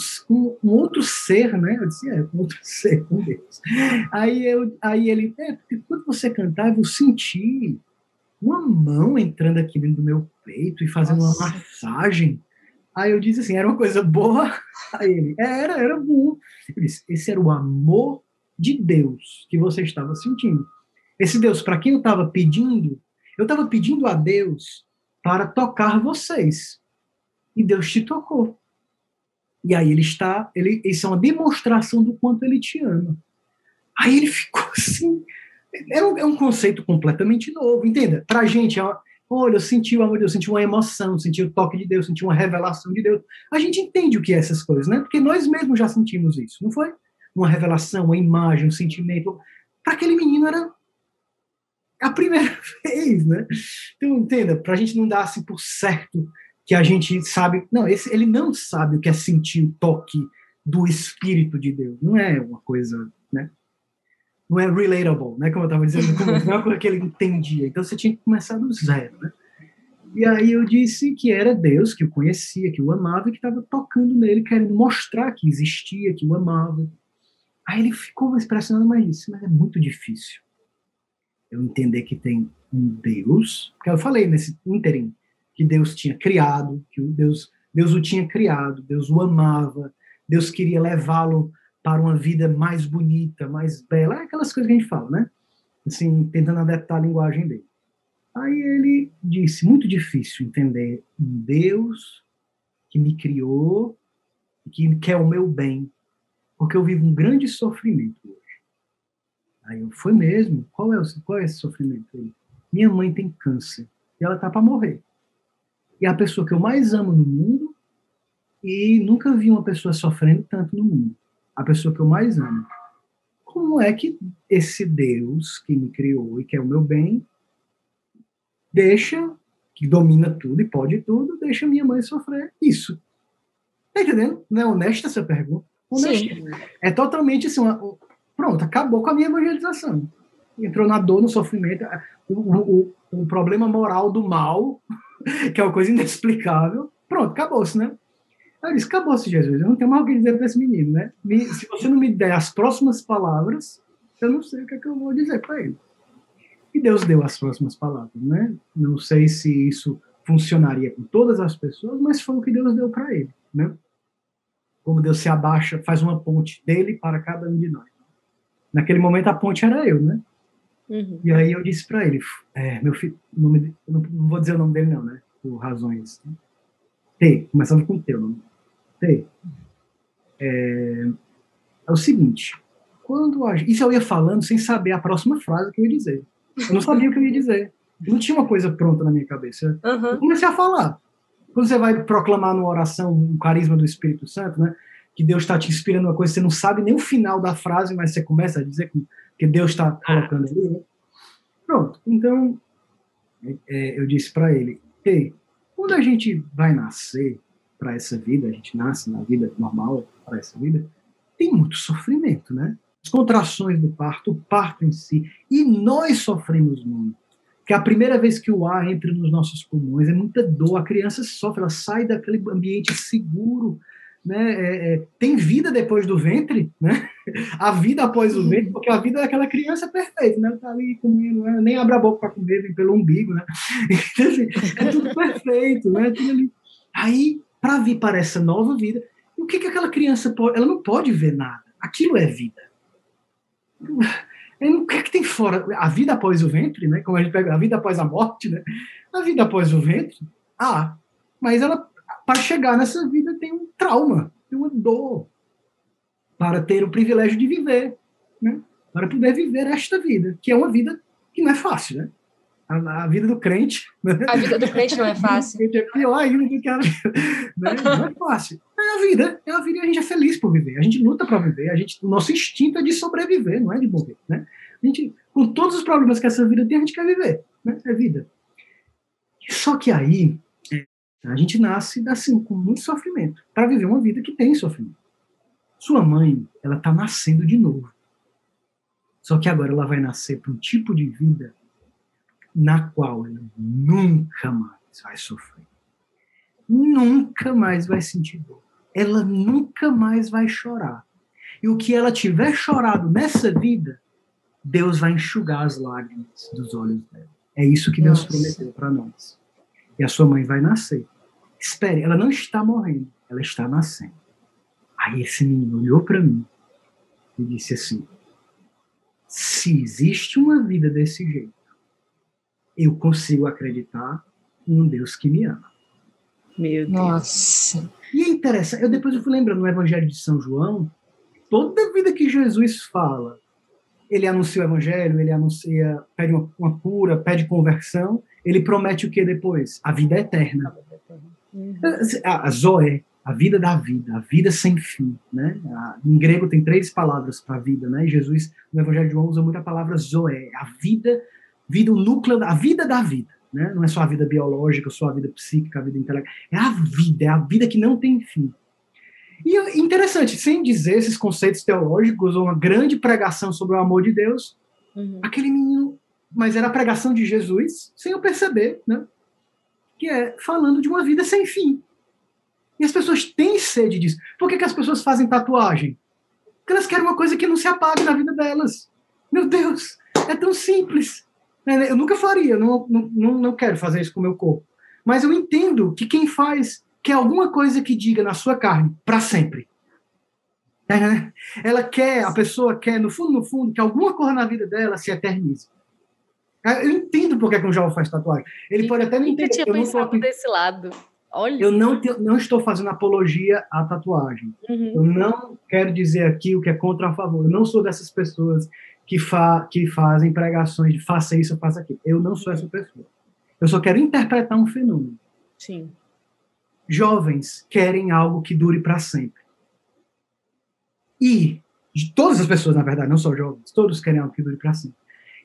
um outro ser, né? Eu disse, com outro ser, com Deus. Aí ele, porque quando você cantava, eu senti uma mão entrando aqui dentro do meu peito e fazendo uma massagem. Aí eu disse assim, era uma coisa boa? Aí ele, era bom. Eu disse, esse era o amor de Deus que você estava sentindo. Esse Deus, para quem eu estava pedindo a Deus para tocar vocês. E Deus te tocou. E aí isso é uma demonstração do quanto ele te ama. Aí ele ficou assim, é um conceito completamente novo, entenda? Pra gente, olha, eu senti o amor de Deus, senti uma emoção, senti o toque de Deus, senti uma revelação de Deus. A gente entende o que é essas coisas, né? Porque nós mesmos já sentimos isso, não foi? Uma revelação, uma imagem, um sentimento. Para aquele menino era a primeira vez, né? Então, entenda, pra gente não dar assim por certo que a gente sabe... Não, ele não sabe o que é sentir o toque do Espírito de Deus. Não é uma coisa, né? Não é relatable, né? Como eu estava dizendo, não é uma coisa que ele entendia. Então você tinha que começar do zero, né? E aí eu disse que era Deus, que o conhecia, que o amava, e que estava tocando nele, querendo mostrar que existia, que o amava. Aí ele ficou mais impressionado, mas disse, mas é muito difícil eu entender que tem um Deus, porque eu falei nesse ínterim, que Deus tinha criado, que Deus o tinha criado, Deus o amava, Deus queria levá-lo para uma vida mais bonita, mais bela, aquelas coisas que a gente fala, né? Assim, tentando adaptar a linguagem dele. Aí ele disse, muito difícil entender um Deus que me criou e que quer o meu bem, porque eu vivo um grande sofrimento hoje. Aí eu, foi mesmo? Qual é esse sofrimento aí? Minha mãe tem câncer e ela tá para morrer. E é a pessoa que eu mais amo no mundo e nunca vi uma pessoa sofrendo tanto no mundo. A pessoa que eu mais amo. Como é que esse Deus que me criou e quer o meu bem que domina tudo e pode tudo, deixa minha mãe sofrer isso? Tá entendendo? Não é honesta essa pergunta? Honesta. É totalmente assim, pronto, acabou com a minha evangelização. Entrou na dor, no sofrimento, o problema moral do mal, que é uma coisa inexplicável. Pronto, acabou-se, né? Eu disse, acabou-se, Jesus, eu não tenho mais o que dizer para esse menino, né? Se você não me der as próximas palavras, eu não sei o que é que eu vou dizer para ele. E Deus deu as próximas palavras, né? Não sei se isso funcionaria com todas as pessoas, mas foi o que Deus deu para ele, né? Como Deus se abaixa, faz uma ponte dele para cada um de nós. Naquele momento a ponte era eu, né? Uhum. E aí eu disse para ele, meu filho, não vou dizer o nome dele não, né? Por razões. Começava com o teu nome. é o seguinte, isso eu ia falando sem saber a próxima frase que eu ia dizer. Eu não sabia o que eu ia dizer. Não tinha uma coisa pronta na minha cabeça. Eu comecei a falar. Quando você vai proclamar numa oração o carisma do Espírito Santo, né, que Deus está te inspirando uma coisa, você não sabe nem o final da frase, mas você começa a dizer que Deus está colocando ali. Né? Pronto. Então, eu disse para ele, quando a gente vai nascer para essa vida, a gente nasce na vida normal para essa vida, tem muito sofrimento, né? As contrações do parto, o parto em si, e nós sofremos muito. Porque a primeira vez que o ar entra nos nossos pulmões é muita dor, a criança sofre, ela sai daquele ambiente seguro, né? Tem vida depois do ventre, né? A vida após o ventre, porque a vida daquela criança é perfeita, né? Ela está ali comendo, né? Nem abre a boca para comer, vem pelo umbigo, né? Então, assim, é tudo perfeito, né? Tudo ali. Aí, para vir para essa nova vida, o que aquela criança pode? Ela não pode ver nada. Aquilo é vida. O que tem fora? A vida após o ventre, né? Como a gente pega a vida após a morte, né? A vida após o ventre, mas ela, para chegar nessa vida, tem um trauma, tem uma dor, para ter o privilégio de viver, né? Para poder viver esta vida, que é uma vida que não é fácil, né? A vida do crente. Né? A vida do crente não é fácil. É pior ainda do que a vida. Né? Não é fácil. É a vida e a gente é feliz por viver. A gente luta para viver. O nosso instinto é de sobreviver, não é de morrer. Né? A gente, com todos os problemas que essa vida tem, a gente quer viver. Né? É vida. Só que aí, a gente nasce assim, com muito sofrimento, para viver uma vida que tem sofrimento. Sua mãe, ela está nascendo de novo. Só que agora ela vai nascer para um tipo de vida na qual ela nunca mais vai sofrer. Nunca mais vai sentir dor. Ela nunca mais vai chorar. E o que ela tiver chorado nessa vida, Deus vai enxugar as lágrimas dos olhos dela. É isso que Deus prometeu para nós. E a sua mãe vai nascer. Espere, ela não está morrendo, ela está nascendo. Aí esse menino olhou para mim e disse assim, se existe uma vida desse jeito, eu consigo acreditar em um Deus que me ama. Meu Deus. Nossa. E é interessante, depois eu fui lembrando no Evangelho de São João, toda vida que Jesus fala, ele anuncia o Evangelho, ele anuncia, pede uma cura, pede conversão, ele promete o que depois? A vida eterna. A Zoé, a vida da vida, a vida sem fim. Né? Em grego tem 3 palavras para vida, né? E Jesus, no Evangelho de João, usa muito a palavra Zoé, a vida, o núcleo, a vida da vida. Né? Não é só a vida biológica, só a vida psíquica, a vida intelectual. É a vida que não tem fim. E é interessante, sem dizer esses conceitos teológicos ou uma grande pregação sobre o amor de Deus, aquele menino, mas era a pregação de Jesus, sem eu perceber, né? Que é falando de uma vida sem fim. E as pessoas têm sede disso. Por que as pessoas fazem tatuagem? Porque elas querem uma coisa que não se apague na vida delas. Meu Deus, é tão simples. Eu nunca faria, não quero fazer isso com o meu corpo. Mas eu entendo que quem faz quer alguma coisa que diga na sua carne, para sempre. A pessoa quer, no fundo, que alguma coisa na vida dela se eternize. Eu entendo por que um jovem faz tatuagem. Ele pode até não entender. Eu tinha pensado desse lado. Olha. Eu não estou fazendo apologia à tatuagem. Eu não quero dizer aqui o que é contra ou a favor. Eu não sou dessas pessoas que fazem pregações de faça isso ou faça aquilo. Eu não sou essa pessoa. Eu só quero interpretar um fenômeno. Sim. Jovens querem algo que dure para sempre. E todas as pessoas, na verdade, não só jovens, todos querem algo que dure para sempre.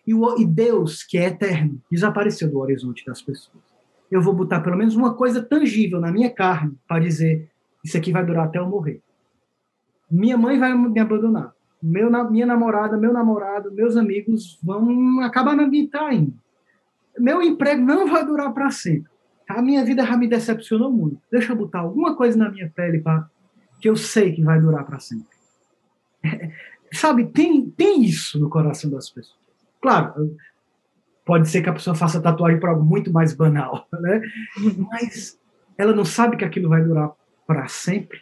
E Deus, que é eterno, desapareceu do horizonte das pessoas. Eu vou botar pelo menos uma coisa tangível na minha carne para dizer isso aqui vai durar até eu morrer. Minha mãe vai me abandonar. Minha namorada, meu namorado, meus amigos vão acabar me traindo. Meu emprego não vai durar para sempre. A minha vida já me decepcionou muito. Deixa eu botar alguma coisa na minha pele que eu sei que vai durar para sempre. Sabe, tem isso no coração das pessoas. Claro, pode ser que a pessoa faça tatuagem por algo muito mais banal, né? Mas ela não sabe que aquilo vai durar para sempre.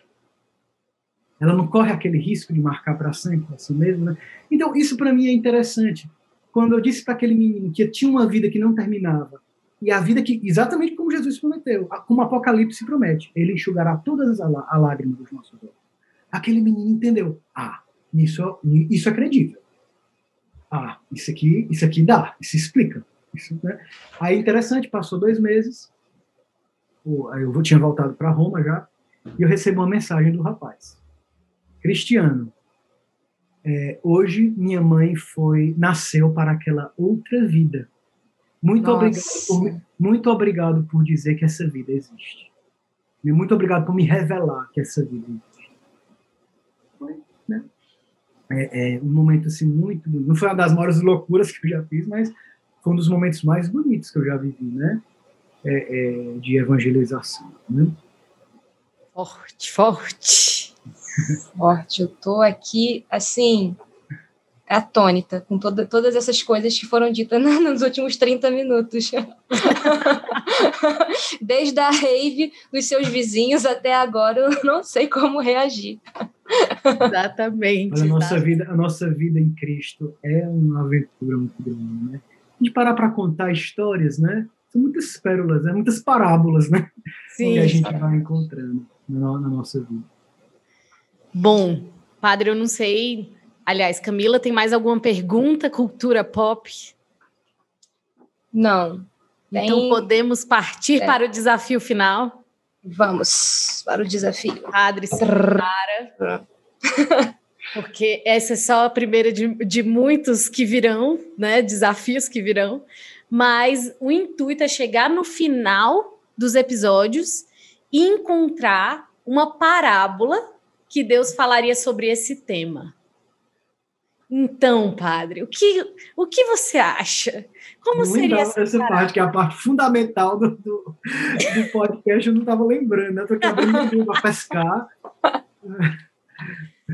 Ela não corre aquele risco de marcar para sempre assim mesmo, né? Então, isso para mim é interessante. Quando eu disse para aquele menino que tinha uma vida que não terminava, e a vida que, exatamente como Jesus prometeu, como o Apocalipse promete, ele enxugará todas as lágrimas dos nossos olhos. Aquele menino entendeu, isso acredita. Isso aqui dá, isso explica. Isso, né? Aí, interessante, passou 2 meses, eu tinha voltado para Roma já, e eu recebo uma mensagem do rapaz. Cristiano, hoje minha mãe nasceu para aquela outra vida. Muito obrigado por dizer que essa vida existe. Muito obrigado por me revelar que essa vida existe. Foi, né? Um momento assim muito bonito. Não foi uma das maiores loucuras que eu já fiz, mas foi um dos momentos mais bonitos que eu já vivi, né? De evangelização. Né? Forte. Forte. Eu tô aqui, assim, atônita com todas essas coisas que foram ditas nos últimos 30 minutos. Desde a rave dos seus vizinhos até agora, eu não sei como reagir. Exatamente. A nossa vida em Cristo é uma aventura muito grande, né? A gente parar para contar histórias, né? São muitas pérolas, muitas parábolas, né? Sim. Que a gente vai encontrando na nossa vida. Bom, padre, eu não sei. Aliás, Camila, tem mais alguma pergunta? Cultura pop? Não. Então podemos partir para o desafio final? Vamos para o desafio. Padre, se prepara. Porque essa é só a primeira de muitos que virão, né? Desafios que virão. Mas o intuito é chegar no final dos episódios e encontrar uma parábola que Deus falaria sobre esse tema. Então, padre, o que você acha? Como seria essa parte, que é a parte fundamental do podcast, eu não estava lembrando. Eu estou aqui abrindo para pescar.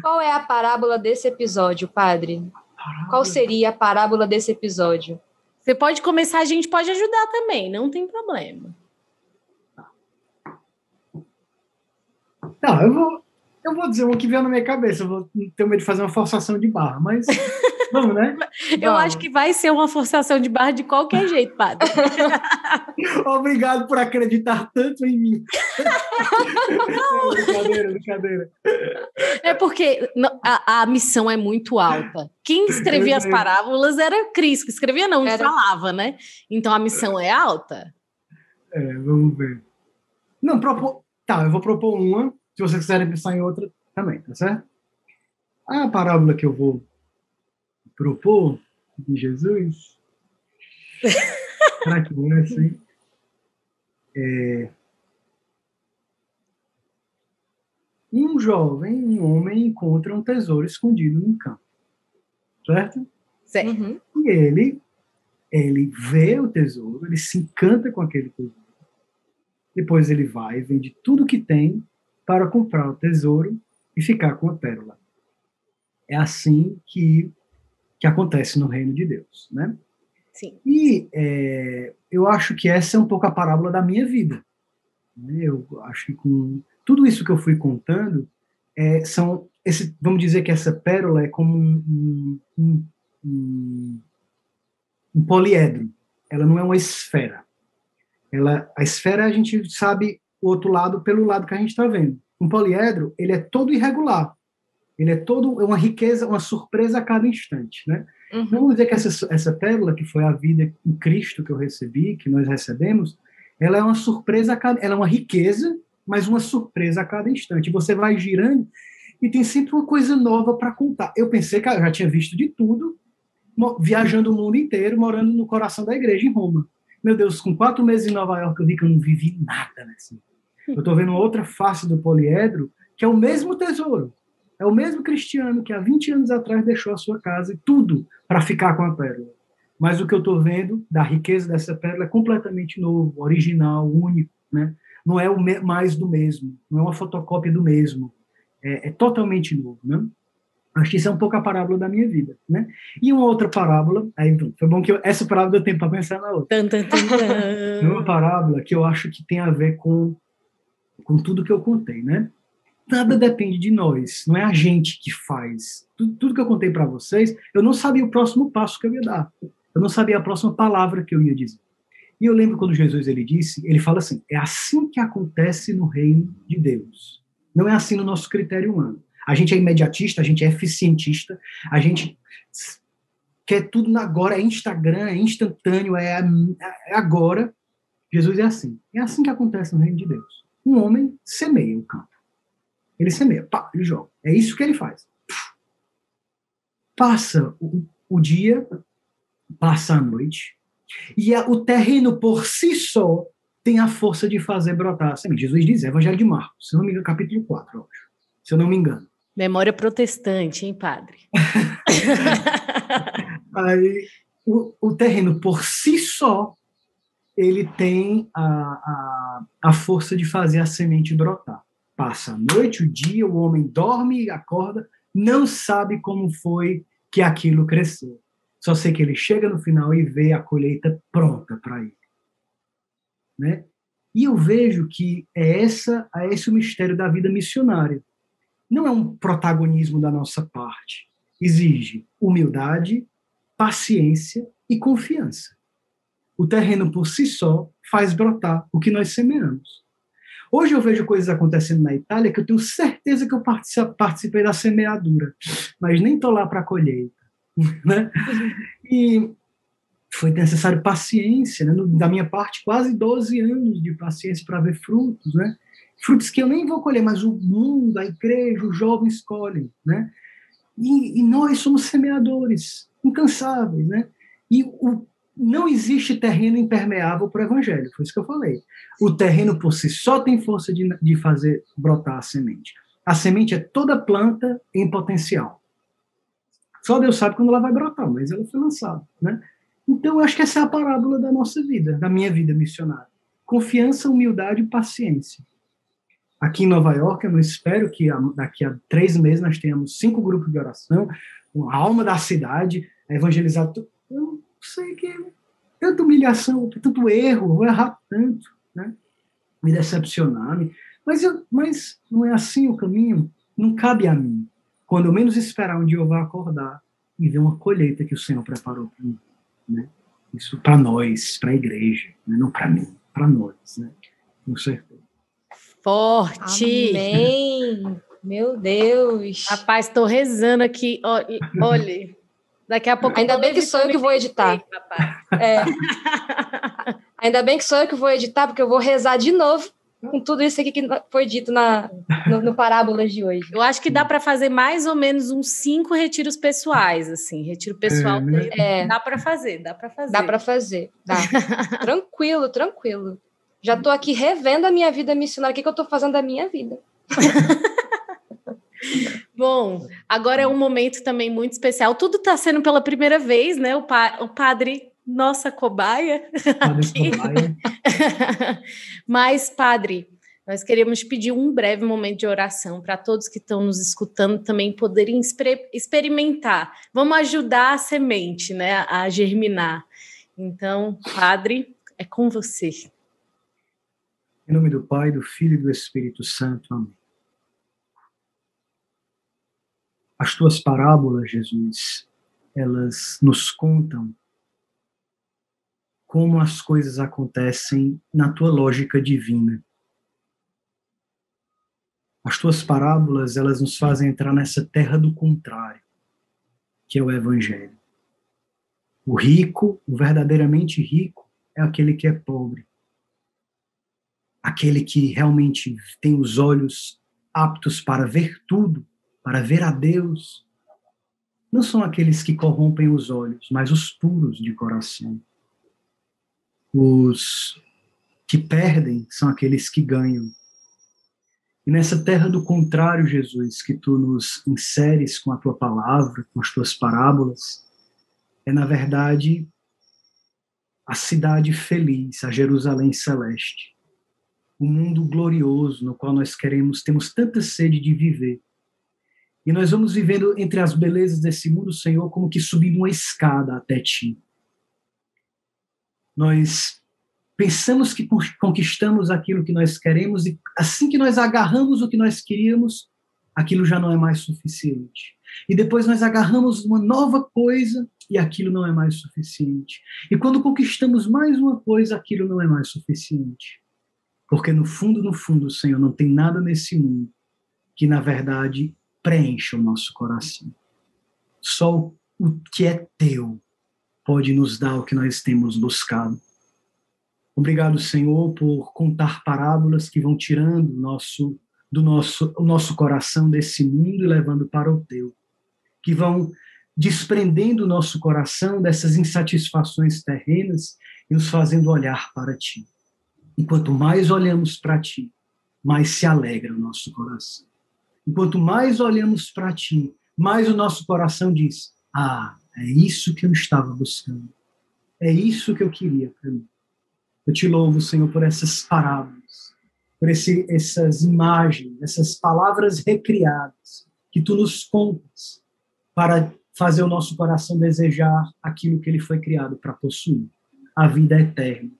Qual é a parábola desse episódio, padre? Qual seria a parábola desse episódio? Você pode começar, a gente pode ajudar também, não tem problema. Não, eu vou dizer uma que veio na minha cabeça, eu vou ter medo de fazer uma forçação de barra, mas vamos, né? Eu acho que vai ser uma forçação de barra de qualquer jeito, padre. Obrigado por acreditar tanto em mim. Brincadeira. É porque a missão é muito alta. Quem escrevia as parábolas era Cristo, escrevia não, falava, né? Então a missão é alta. Vamos ver. Não, eu vou propor uma. Se vocês quiserem pensar em outra, também, tá certo? A parábola que eu vou propor de Jesus, será que não é assim? Um homem encontra um tesouro escondido num campo, certo? Certo. Uhum. E ele vê o tesouro, ele se encanta com aquele tesouro. Depois ele vai, vende tudo que tem para comprar o tesouro e ficar com a pérola. É assim que acontece no reino de Deus, né? Sim. E eu acho que essa é um pouco a parábola da minha vida. Eu acho que com tudo isso que eu fui contando, vamos dizer que essa pérola é como um poliedro. Ela não é uma esfera. A esfera a gente sabe o outro lado pelo lado que a gente está vendo. Um poliedro, ele é todo irregular. Ele é uma riqueza, uma surpresa a cada instante, né? Uhum. Vamos dizer que essa pérola, que foi a vida em Cristo que eu recebi, que nós recebemos, ela é uma surpresa ela é uma riqueza, mas uma surpresa a cada instante. Você vai girando e tem sempre uma coisa nova para contar. Eu pensei que eu já tinha visto de tudo, viajando o mundo inteiro, morando no coração da igreja em Roma. Meu Deus, com 4 meses em Nova York, eu vi que eu não vivi nada, né? Assim. Eu estou vendo outra face do poliedro, que é o mesmo tesouro. É o mesmo Cristiano que há 20 anos atrás deixou a sua casa e tudo para ficar com a pérola. Mas o que eu estou vendo da riqueza dessa pérola é completamente novo, original, único, né? Não é mais do mesmo, não é uma fotocópia do mesmo. É totalmente novo, né? Acho que isso é um pouco a parábola da minha vida, né? E uma outra parábola, foi bom que essa parábola deu tempo para pensar na outra. É uma parábola que eu acho que tem a ver com tudo que eu contei, né? Nada depende de nós, não é a gente que faz. Tudo que eu contei para vocês, eu não sabia o próximo passo que eu ia dar. Eu não sabia a próxima palavra que eu ia dizer. E eu lembro quando Jesus ele fala assim, é assim que acontece no reino de Deus. Não é assim no nosso critério humano. A gente é imediatista, a gente é eficientista, a gente quer tudo na agora, é Instagram, é instantâneo, é agora. Jesus é assim. É assim que acontece no reino de Deus. Um homem semeia o campo. Ele semeia, pá, ele joga. É isso que ele faz. Passa o dia, passa a noite, e o terreno por si só tem a força de fazer brotar. Jesus diz, Evangelho de Marcos, se eu não me engano, capítulo 4, eu acho, se eu não me engano. Memória protestante, hein, padre? Aí, o terreno por si só, ele tem a força de fazer a semente brotar. Passa a noite, o dia, o homem dorme e acorda, não sabe como foi que aquilo cresceu. Só sei que ele chega no final e vê a colheita pronta para ele. Né? E eu vejo que é esse o mistério da vida missionária. Não é um protagonismo da nossa parte. Exige humildade, paciência e confiança. O terreno por si só faz brotar o que nós semeamos. Hoje eu vejo coisas acontecendo na Itália que eu tenho certeza que eu participei da semeadura, mas nem estou lá para a colheita. Né? E foi necessário paciência, né? Da minha parte, quase 12 anos de paciência para ver frutos, né? Frutos que eu nem vou colher, mas o mundo, a igreja, os jovens colhem. Né? E nós somos semeadores, incansáveis. Né? E não existe terreno impermeável para o evangelho, foi isso que eu falei. O terreno por si só tem força de fazer brotar a semente. A semente é toda planta em potencial. Só Deus sabe quando ela vai brotar, mas ela foi lançada. Né? Então, eu acho que essa é a parábola da nossa vida, da minha vida missionária. Confiança, humildade e paciência. Aqui em Nova York, eu não espero que daqui a 3 meses nós tenhamos 5 grupos de oração, uma alma da cidade, a evangelizar tudo. Eu sei que tanta humilhação, tanto erro, vou errar tanto, né? Me decepcionar. Mas não é assim o caminho, não cabe a mim. Quando eu menos esperar, um dia eu vou acordar e ver uma colheita que o Senhor preparou para mim. Né? Isso para nós, para a igreja, né? Não para mim, para nós. Né? Com certeza. Forte! Amém! Meu Deus! Rapaz, estou rezando aqui. Olha, daqui a pouco... Ainda bem que sou eu que vou editar. Ainda bem que sou eu que vou editar, porque eu vou rezar de novo com tudo isso aqui que foi dito no Parábolas de hoje. Eu acho que dá para fazer mais ou menos uns 5 retiros pessoais, assim. Retiro pessoal dá para fazer. Dá para fazer. Tranquilo. Já estou aqui revendo a minha vida missionária. O que eu estou fazendo da minha vida? Bom, agora é um momento também muito especial. Tudo está sendo pela primeira vez, né? O padre, nossa cobaia. Cobaia. Mas, padre, nós queremos pedir um breve momento de oração para todos que estão nos escutando também poderem experimentar. Vamos ajudar a semente, né, a germinar. Então, padre, é com você. Em nome do Pai, do Filho e do Espírito Santo. Amém. As tuas parábolas, Jesus, elas nos contam como as coisas acontecem na tua lógica divina. As tuas parábolas, elas nos fazem entrar nessa terra do contrário, que é o Evangelho. O rico, o verdadeiramente rico, é aquele que é pobre. Aquele que realmente tem os olhos aptos para ver tudo, para ver a Deus. Não são aqueles que corrompem os olhos, mas os puros de coração. Os que perdem são aqueles que ganham. E nessa terra do contrário, Jesus, que tu nos inseres com a tua palavra, com as tuas parábolas, é, na verdade, a cidade feliz, a Jerusalém celeste. O mundo glorioso no qual nós temos tanta sede de viver. E nós vamos vivendo entre as belezas desse mundo, Senhor, como que subindo uma escada até ti. Nós pensamos que conquistamos aquilo que nós queremos e assim que nós agarramos o que nós queríamos, aquilo já não é mais suficiente. E depois nós agarramos uma nova coisa e aquilo não é mais suficiente. E quando conquistamos mais uma coisa, aquilo não é mais suficiente. Porque no fundo, Senhor, não tem nada nesse mundo que, na verdade, preencha o nosso coração. Só o que é teu pode nos dar o que nós temos buscado. Obrigado, Senhor, por contar parábolas que vão tirando o nosso coração desse mundo e levando para o teu. Que vão desprendendo o nosso coração dessas insatisfações terrenas e nos fazendo olhar para ti. E quanto mais olhamos para ti, mais se alegra o nosso coração. E quanto mais olhamos para ti, mais o nosso coração diz: é isso que eu estava buscando. É isso que eu queria para mim. Eu te louvo, Senhor, por essas parábolas, por essas imagens, essas palavras recriadas que tu nos contas para fazer o nosso coração desejar aquilo que ele foi criado para possuir. A vida eterna,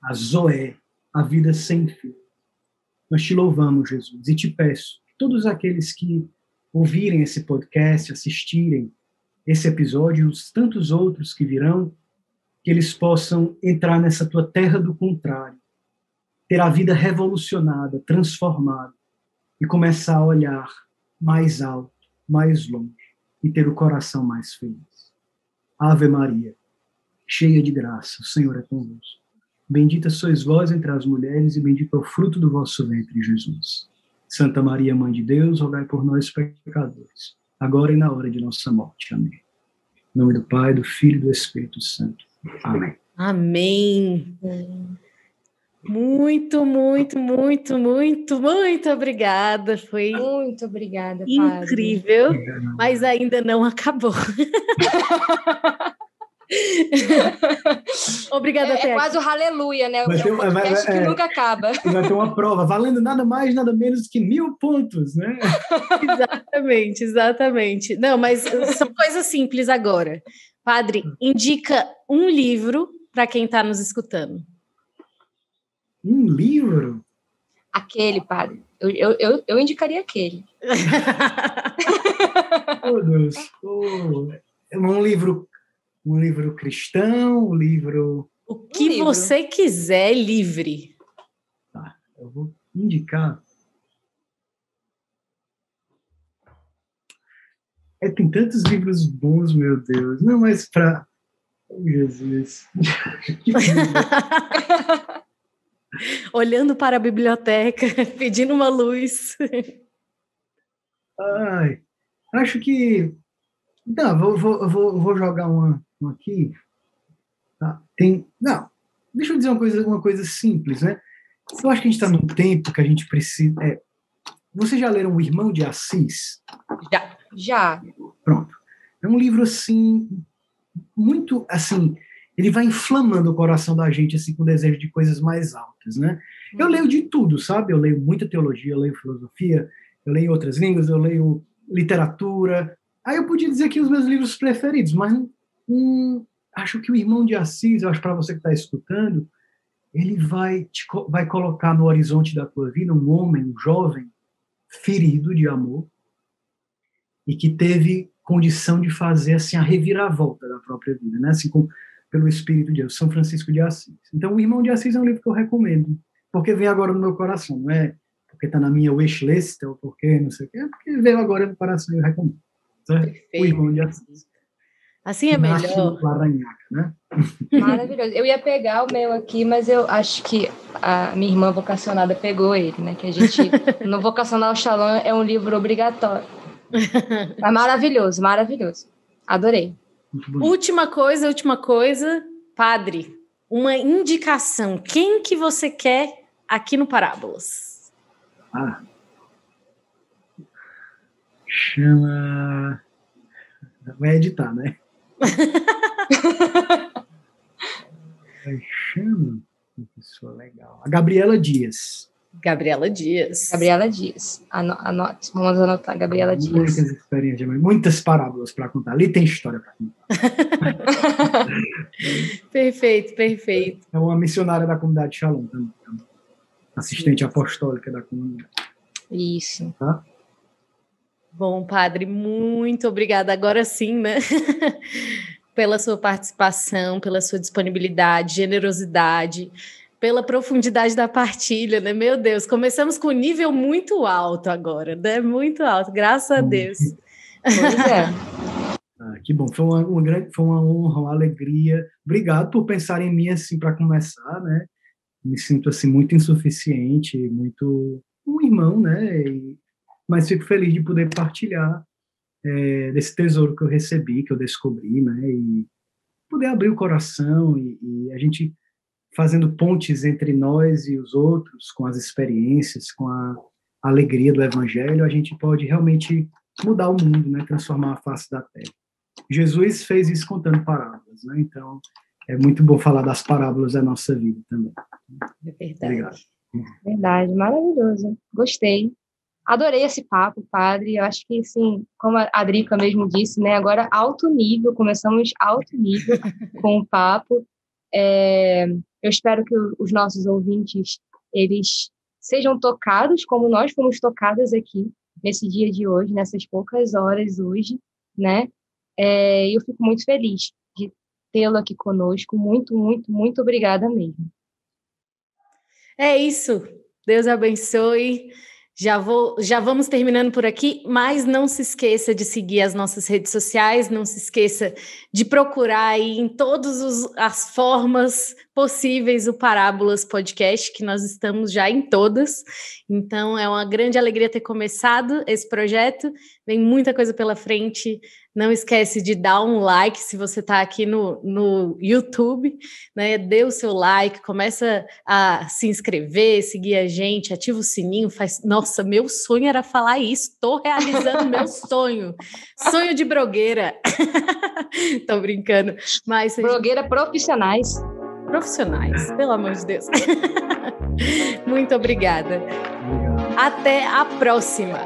a Zoé, a vida sem fim. Nós te louvamos, Jesus, e te peço que todos aqueles que ouvirem esse podcast, assistirem esse episódio e os tantos outros que virão, que eles possam entrar nessa tua terra do contrário, ter a vida revolucionada, transformada, e começar a olhar mais alto, mais longe, e ter o coração mais feliz. Ave Maria, cheia de graça, o Senhor é convosco. Bendita sois vós entre as mulheres, e bendito é o fruto do vosso ventre, Jesus. Santa Maria, Mãe de Deus, rogai por nós, pecadores, agora e na hora de nossa morte. Amém. Em nome do Pai, do Filho e do Espírito Santo. Amém. Amém. Muito, muito, muito, muito, muito obrigada. Foi muito obrigada, incrível, padre. Mas ainda não acabou. Obrigada, é quase o aleluia, né? Acho que nunca acaba. Vai ter uma prova, valendo nada mais, nada menos que 1000 pontos, né? Exatamente. Não, mas são coisas simples agora. Padre, indica um livro para quem está nos escutando. Um livro? Aquele, padre. Eu indicaria aquele. Oh, Deus. Um livro cristão, um livro... O que você quiser, livre. Tá, eu vou indicar. Tem tantos livros bons, meu Deus. Não, mas para... Oh, Jesus. Olhando para a biblioteca, pedindo uma luz. Acho que... Não, vou jogar uma aqui. Tá? Deixa eu dizer uma coisa simples, né? Eu acho que a gente está num tempo que a gente precisa... Vocês já leram O Irmão de Assis? Já. Pronto. É um livro, assim, muito, assim, ele vai inflamando o coração da gente, assim, com o desejo de coisas mais altas, né? Eu leio de tudo, sabe? Eu leio muita teologia, eu leio filosofia, eu leio outras línguas, eu leio literatura. Aí eu podia dizer aqui os meus livros preferidos, mas acho que O Irmão de Assis, eu acho para você que está escutando, ele vai colocar no horizonte da tua vida um homem, um jovem, ferido de amor, e que teve condição de fazer assim, a reviravolta da própria vida, né? Assim, pelo Espírito de Deus, São Francisco de Assis. Então, O Irmão de Assis é um livro que eu recomendo, porque vem agora no meu coração, não é porque está na minha wishlist, ou porque não sei o quê, é porque veio agora no coração e eu recomendo. Certo? O Irmão de Assis. Assim é melhor. Laranhaca, né? Maravilhoso. Eu ia pegar o meu aqui, mas eu acho que a minha irmã vocacionada pegou ele, né? Que a gente, no Vocacional Shalom, é um livro obrigatório. É maravilhoso, maravilhoso. Adorei. Última coisa, padre, uma indicação. Quem que você quer aqui no Parábolas? Chama... Vai editar, né? Chama uma pessoa legal. A Gabriela Dias. Anote, vamos anotar. Gabriela Dias. Muitas experiências, muitas parábolas para contar. Ali tem história para contar. Perfeito. É uma missionária da comunidade Shalom também. Assistente apostólica da comunidade. Isso. Tá? Bom, padre, muito obrigada. Agora sim, né? Pela sua participação, pela sua disponibilidade, generosidade, pela profundidade da partilha, né? Meu Deus, começamos com um nível muito alto agora, né? Muito alto, graças a Deus. Pois é. Que bom, foi uma honra, uma alegria. Obrigado por pensar em mim assim para começar, né? Me sinto assim muito insuficiente, muito um irmão, né? Mas fico feliz de poder partilhar desse tesouro que eu recebi, que eu descobri, né? E poder abrir o coração e a gente fazendo pontes entre nós e os outros, com as experiências, com a alegria do Evangelho, a gente pode realmente mudar o mundo, né? Transformar a face da terra. Jesus fez isso contando parábolas, né? Então, é muito bom falar das parábolas da nossa vida também. É verdade. Obrigado. Verdade, maravilhoso. Gostei. Adorei esse papo, padre. Eu acho que, sim, como a Drica mesmo disse, né? Agora, alto nível, começamos alto nível com o papo. Eu espero que os nossos ouvintes, eles sejam tocados como nós fomos tocadas aqui, nesse dia de hoje, nessas poucas horas hoje, né? Eu fico muito feliz de tê-lo aqui conosco. Muito, muito, muito obrigada mesmo. É isso. Deus abençoe. Já vamos terminando por aqui, mas não se esqueça de seguir as nossas redes sociais, não se esqueça de procurar aí em todas as formas possíveis o Parábolas Podcast, que nós estamos já em todas. Então é uma grande alegria ter começado esse projeto, vem muita coisa pela frente. Não esquece de dar um like se você está aqui no YouTube, né? Dê o seu like, começa a se inscrever, seguir a gente, ativa o sininho, Nossa, meu sonho era falar isso, estou realizando meu sonho. Sonho de blogueira. Tô brincando. Mas blogueira profissionais. Profissionais, pelo amor de Deus. Muito obrigada. Até a próxima.